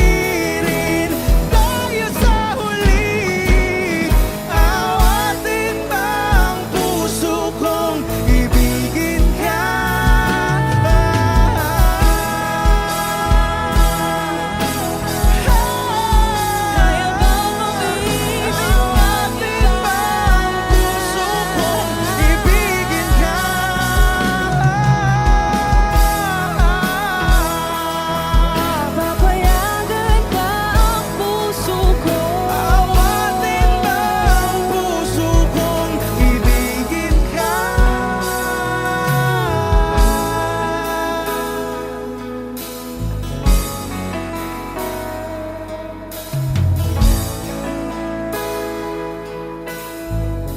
rin tayo sa huli, awatin ba ang puso kong ibigin ka? Kaya bang umibig Awatin ba ang puso kong ibigin ka? Papayagan ba ang puso ko? Awatin ba ang puso kong ibigin ka?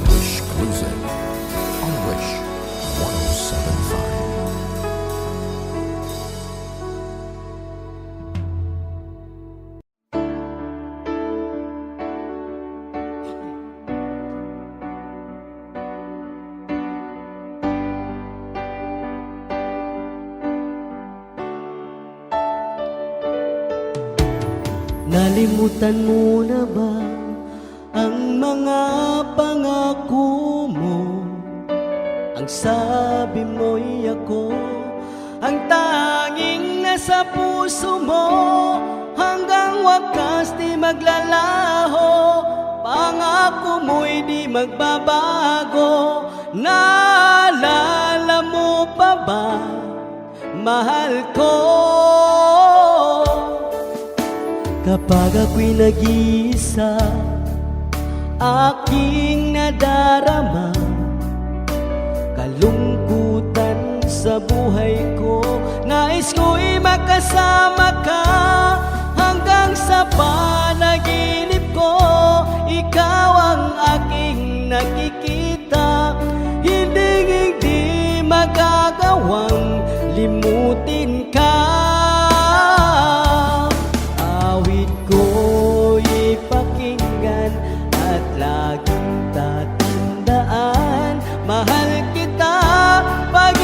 Wish Cruising on Wish 1075. Nalimutan mo na ba ang mga pangako mo? Ang sabi mo'y ako ang tanging nasa puso mo, hanggang wakas di maglalaho. Pangako mo'y di magbabago. Naalala mo pa ba, mahal ko? Kapag ako'y nag-iisa, aking nadarama kalungkutan sa buhay ko. Nais ko'y makasama ka hanggang sa panaginip ko. Ikaw ang aking nakikita, hindi magagawang limutin ka. Awit ko'y pakinggan at laging tatandaan, mahal kita pag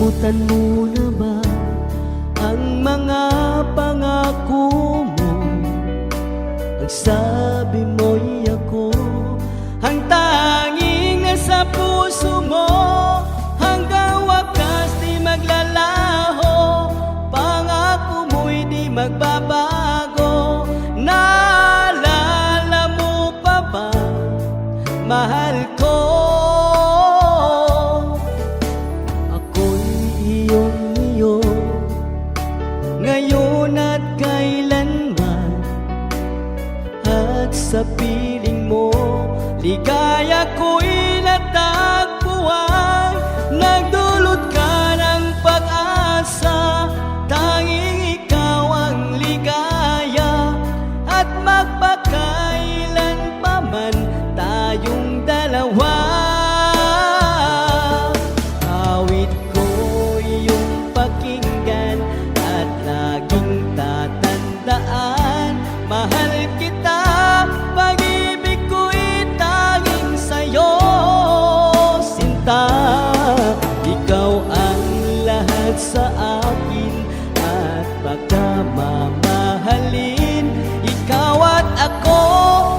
Nakalimutan mo na ba ang mga pangako mo? Ang sabi mo'y ako ang tanging nasa puso mo. Hanggang wakas di maglalaho, pangako mo'y di magbabago. Naalala mo pa ba, mahal ko? Ako'y iyong-iyo ngayon at kailanman, at sa piling mo ligaya ko'y natagpuan. Nagdulot ka ng pag-asa, tanging ikaw ang ligaya, at magpakailan pa man tayong dalawa. Awit ko iyong pakinggan at laging tatandaan. Mahal kita, pag-ibig ko'y tanging sa'yo, sinta. Ikaw ang lahat sa akin at pagkamamahalin. Ikaw at ako,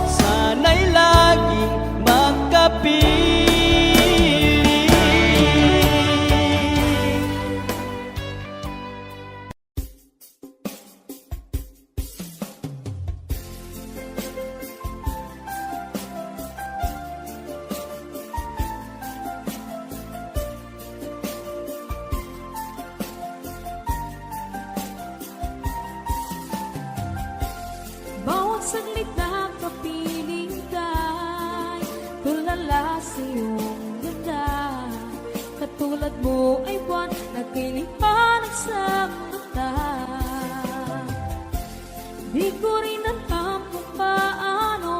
sana'y laging magkapiling. Bawat saglit na kapiling ka'y tulala sa iyong ganda. Katulad mo ay buwan na kinipanag sa mata. Di ko rin alam kung paano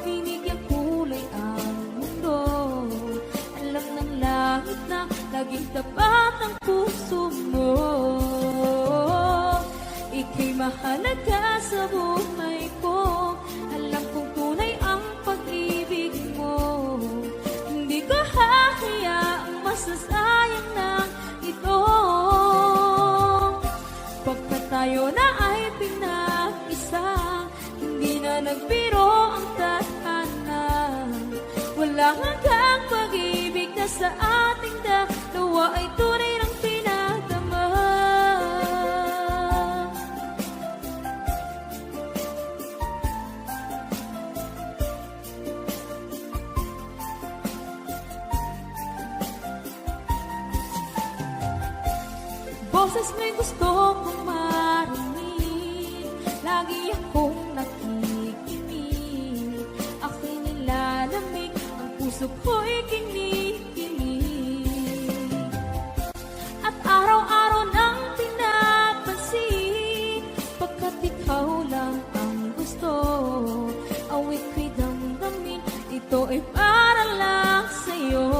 binigyan kulay ang mundo. Alam ng langit na laging tapat ang puso mo. Ika'y mahalaga sa buhay ko. Alam kong tunay ang pag-ibig mo. Hindi ko hahayaang masasayang na ito. Pagkat tayo na ay pinag-isa, hindi na nagbiro ang tadhana. Walang hanggang pag-ibig na sa ating dalawa ay tunay ng pinagdama. Boses may gusto kong marinig, lagi akong nakikinig. Ako'y nilalamig, ang puso ko'y kinikilig. At araw-araw nang pinapansin, pagkat ikaw lang ang gusto. Awit ko'y damdamin, ito ay para lang sa'yo.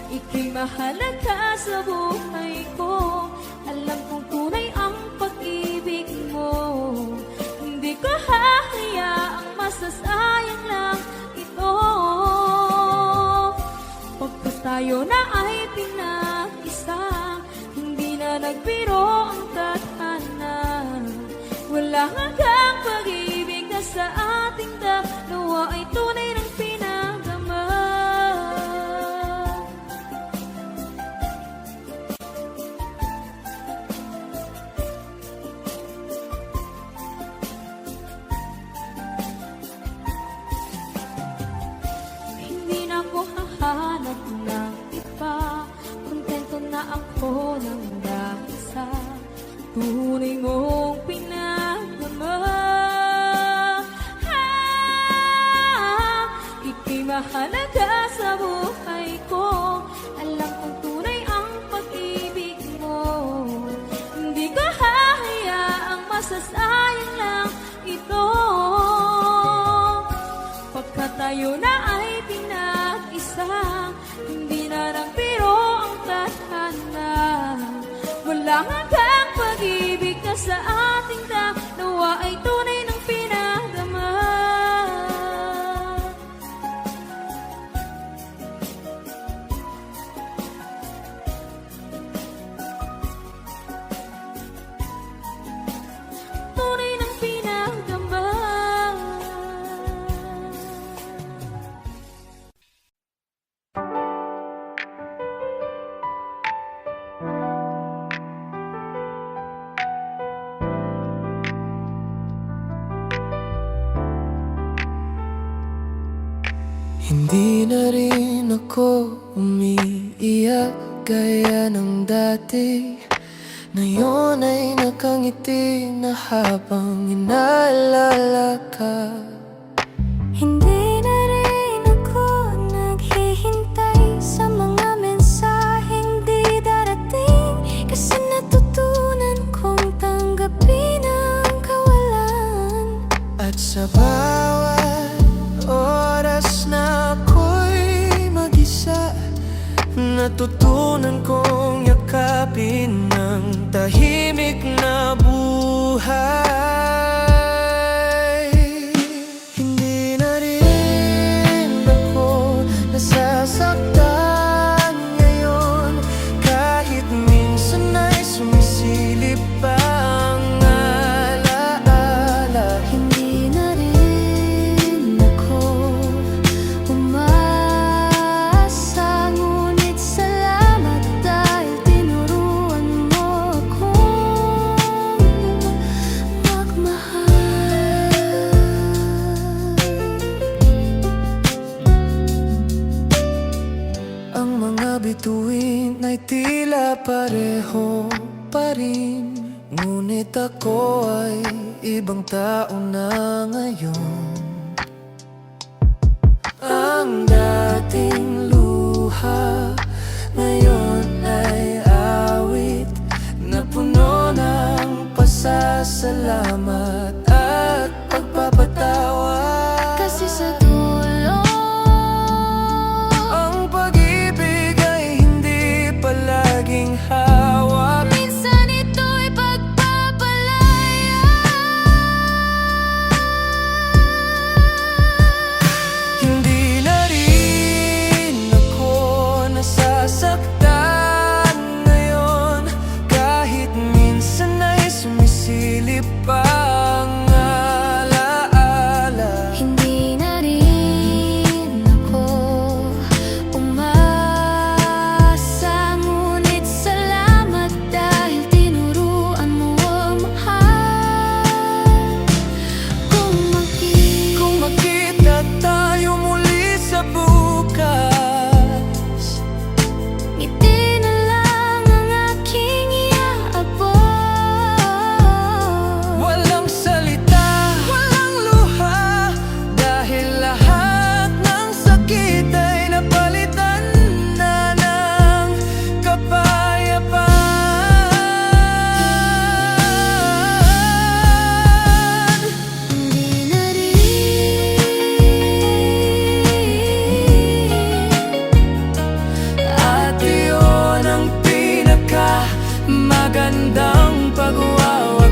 Ika'y mahalaga sa buhay ko. Alam kong tunay ang pag-ibig mo. Hindi ko hahayaang masasayang lang ito. Pagkat tayo na ay pinag-isa, hindi na nagbiro ang tadhana. Wala hanggang pag-ibig na sa ating dalawa ay tunay ng pinagdama. Hindi na ako hahanap ng iba, kontento na ako ng dahil sa tunay mong pinagdama. Ika'y mahalaga sa buhay ko. Alam kong tunay ang pag-ibig mo. Hindi ko hahayaang masasayang lang ito. Pagkat tayo na ay pinag-isa, hindi na nagbiro ang tadhana. Wala hanggang pag-ibig na sa ating dalawa ay tunay ng pinagdama. na rin ako umiiyak gaya ng dati. Ngayon ay nakangiti na habang inaalala ka. Hindi na rin ako naghihintay sa mga mensaheng di darating, kasi natutunan kong tanggapin ang kawalan. At sa bawat oras na ako'y mag-isa, natutunan kong yakapin ng tahimik na buhay. Hindi na rin ako nasasaktan ngayon, kahit minsan ay sumisilip pa ang alaala. Hindi na rin ako umasa, ngunit salamat dahil tinuruan mo akong magmahal. Ang mga bituin ay tila pareho pa rin, ngunit ako ay ibang tao na ngayon. Ang dating luha ngayon ay awit na puno ng pasasalamat at pagpapatawa. Kasi sa dulo, Ang pag-ibig ay hindi palaging hawak. minsan ito'y pagpapalaya. Hindi na rin ako nasasaktan ngayon, kahit minsan ay sumisilip pa ang alaala. Hindi na rin ako umasa, ngunit salamat dahil tinuruan mo ang mahal. Kung magkita tayo muli sa bukas, ngiti na lang ang aking iaabot. walang salita, walang luha, dahil lahat ng sakit ay napalitan na ng kapayapaan. Hindi na rin At iyon ang pinakamagandang pagwawakas.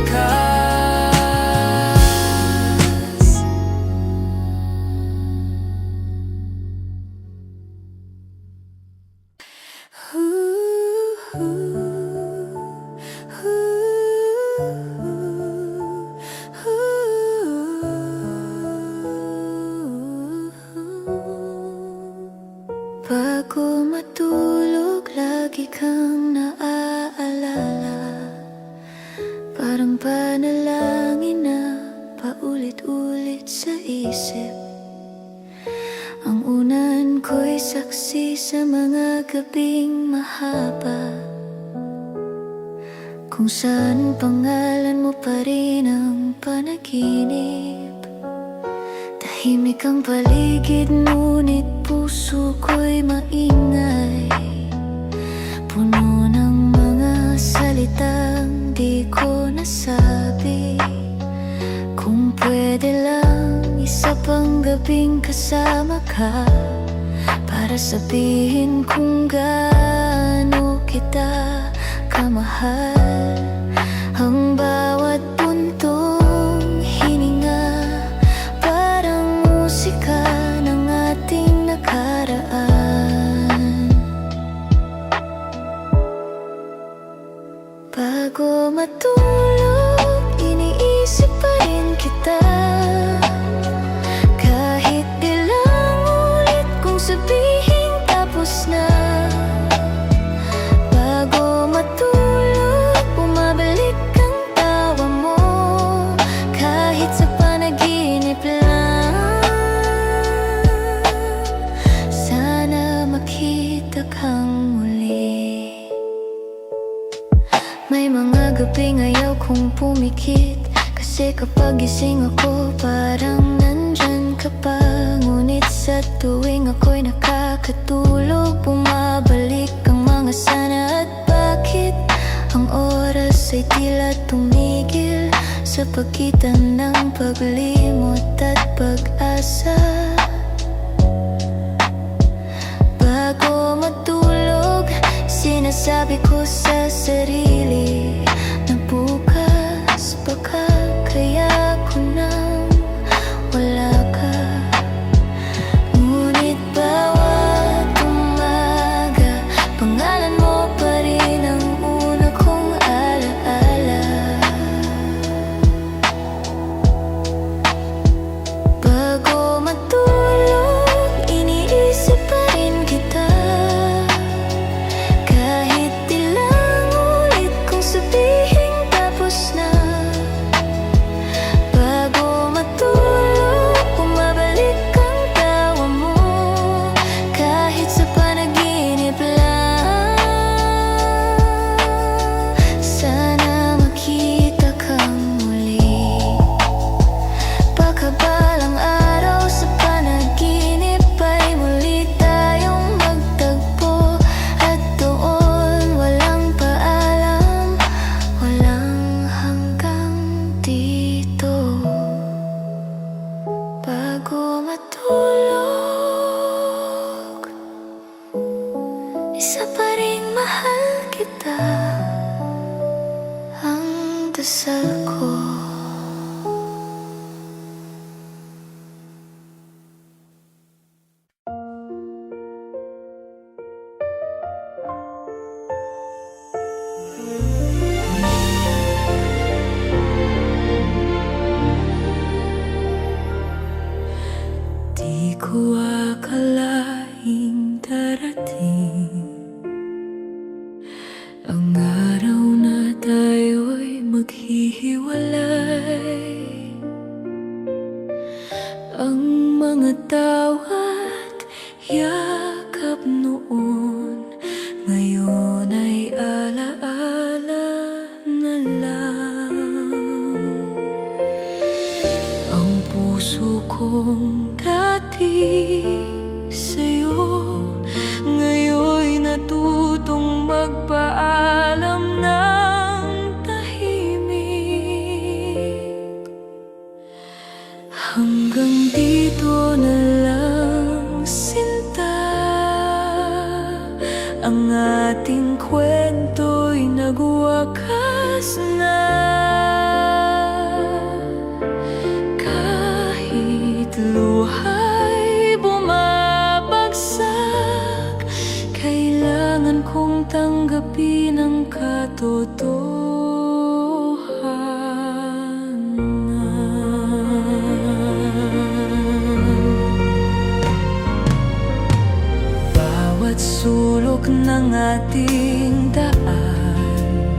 Bago matulog, lagi kang naaalala. Parang panalangin na paulit-ulit sa isip. Ang unan ko'y saksi sa mga gabing mahaba, kung saan pangalan mo pa rin ang panaginip. Tahimik ang paligid, ngunit puso ko'y maingay, puno ng mga salitang di ko nasabi. Kung pwede lang, isa pang gabing kasama ka, para sabihin kung gaano kita kamahal. Ang bawat puntong hininga, parang musika ng ating nakaraan. Bago matulog, iniisip pa rin kita, kahit ilang ulit kong sabihin tapos na. Bago matulog, bumabalik ang tawa mo, kahit sa panaginip lang. Sa May mga gabing ayaw kong pumikit, kasi kapag gising ako parang nandyan ka pa. Ngunit sa tuwing ako'y nakakatulog, bumabalik ang mga sana at bakit. Ang oras ay tila tumigil sa pagitan ng paglimot at pag-asa. Bago matulog, sinasabi ko sa sarili na bukas baka kaya ko nang wala ka. Ngunit bawat umaga, pangalan mo pa rin ang una kong alaala. Bago matulog, iniisip pa rin kita. Kahit ilang ulit kong sabihin tapos na. Bago matulog, bumabalik ang tawa mo, kahit sa panaginip lang. Sana makita kang muli, baka balang araw sa panaginip ay muli tayong magtagpo. At doon walang paalam, walang hanggang dito. Bago matulog, isa pa rin mahal kita, ang dasal ko. Di ko akalaing darating ang araw na tayo'y maghihiwalay. Ang mga tawa't yakap noon, ngayon ay alaala na lang. Ang puso kong dati sa'yo, ngayon'y natutong magpaalam ng tahimik. Hanggang dito na lang, sinta, ang ating kwento'y nagwakas na. Kahit luha'y bumabagsak, kailangan kong tanggapin ang katotohanan. Bawat sulok ng ating daan,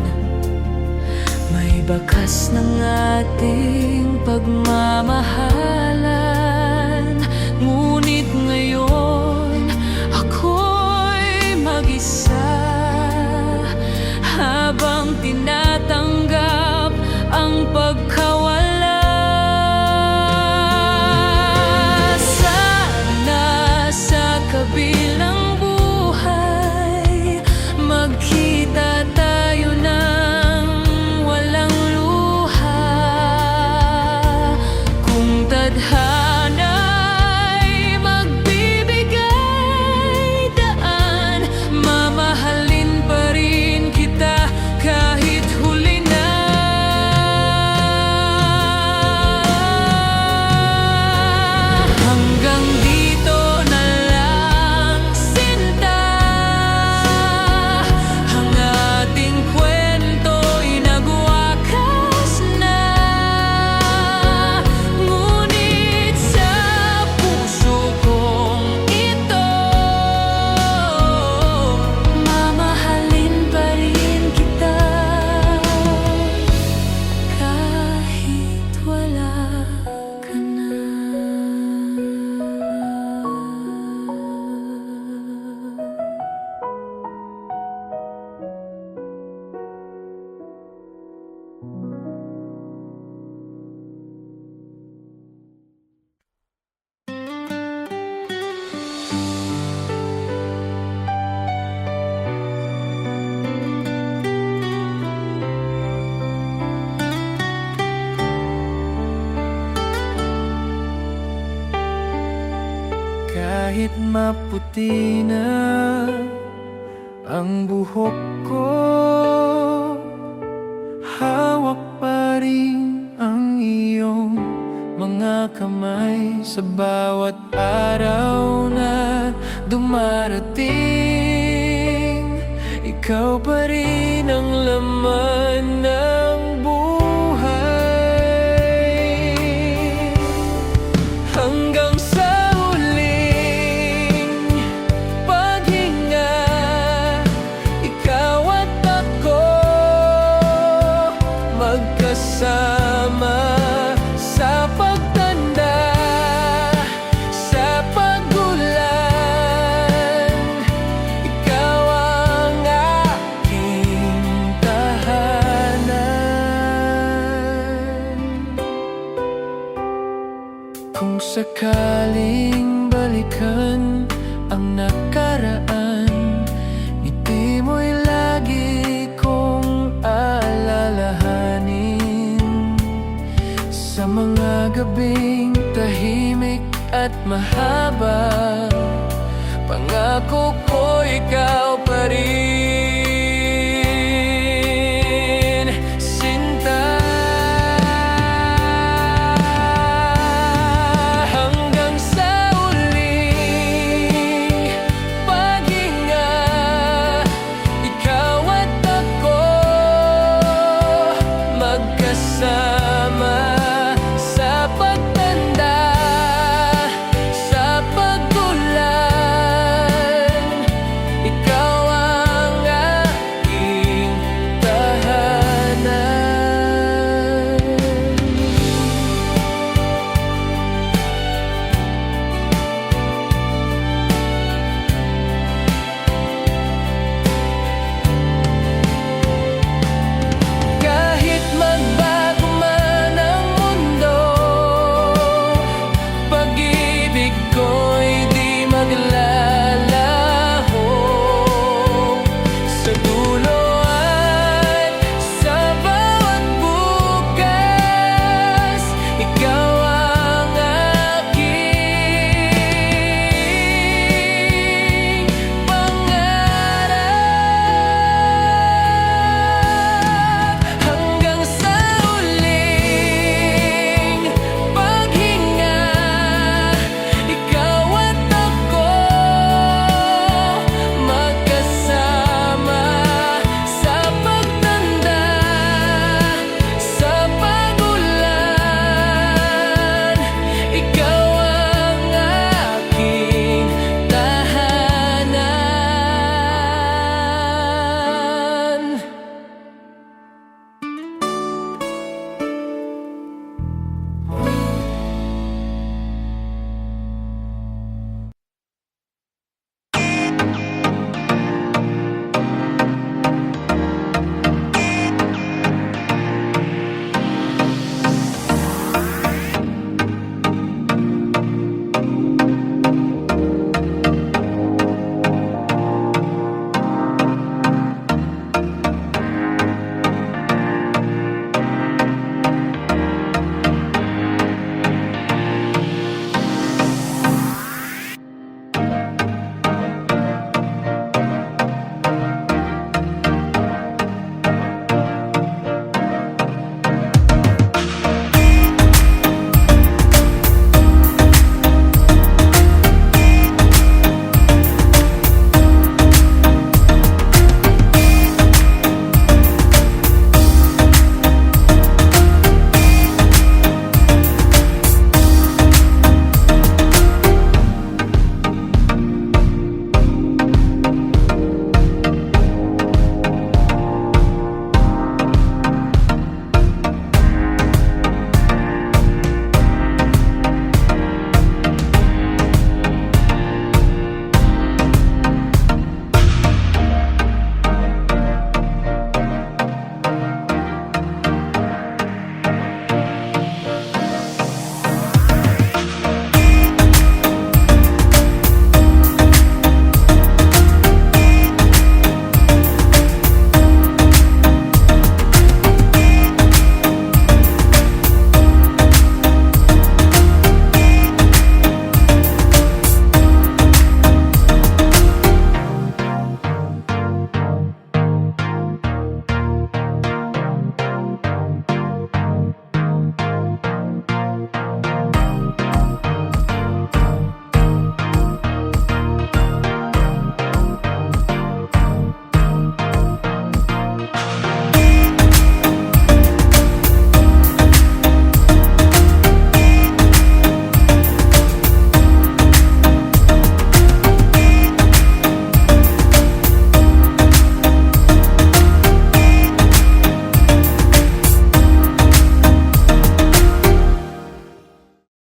may bakas ng ating pagmamahalan. Ngunit ngayon, ako'y mag-isa, habang tinatanggap ang pagkawala. Sana sa kabilang buhay, magkita tayo ng walang luha. Kung tadhana'y magbibigay daan, mamahalin pa rin kita kahit maputi na ang buhok ko, hawak pa rin ang iyong mga kamay sa bawat araw na dumarating. Ikaw pa rin ang laman ng buhay, hanggang sa huling paghinga. Ikaw at ako magkasama sa pagtanda, sa paggulang. Ikaw ang aking tahanan. Kung sakaling balikan ang nakaraan, ngiti mo'y lagi kong alalahanin. Sa mga gabing tahimik at mahaba, pangako ko ikaw pa rin.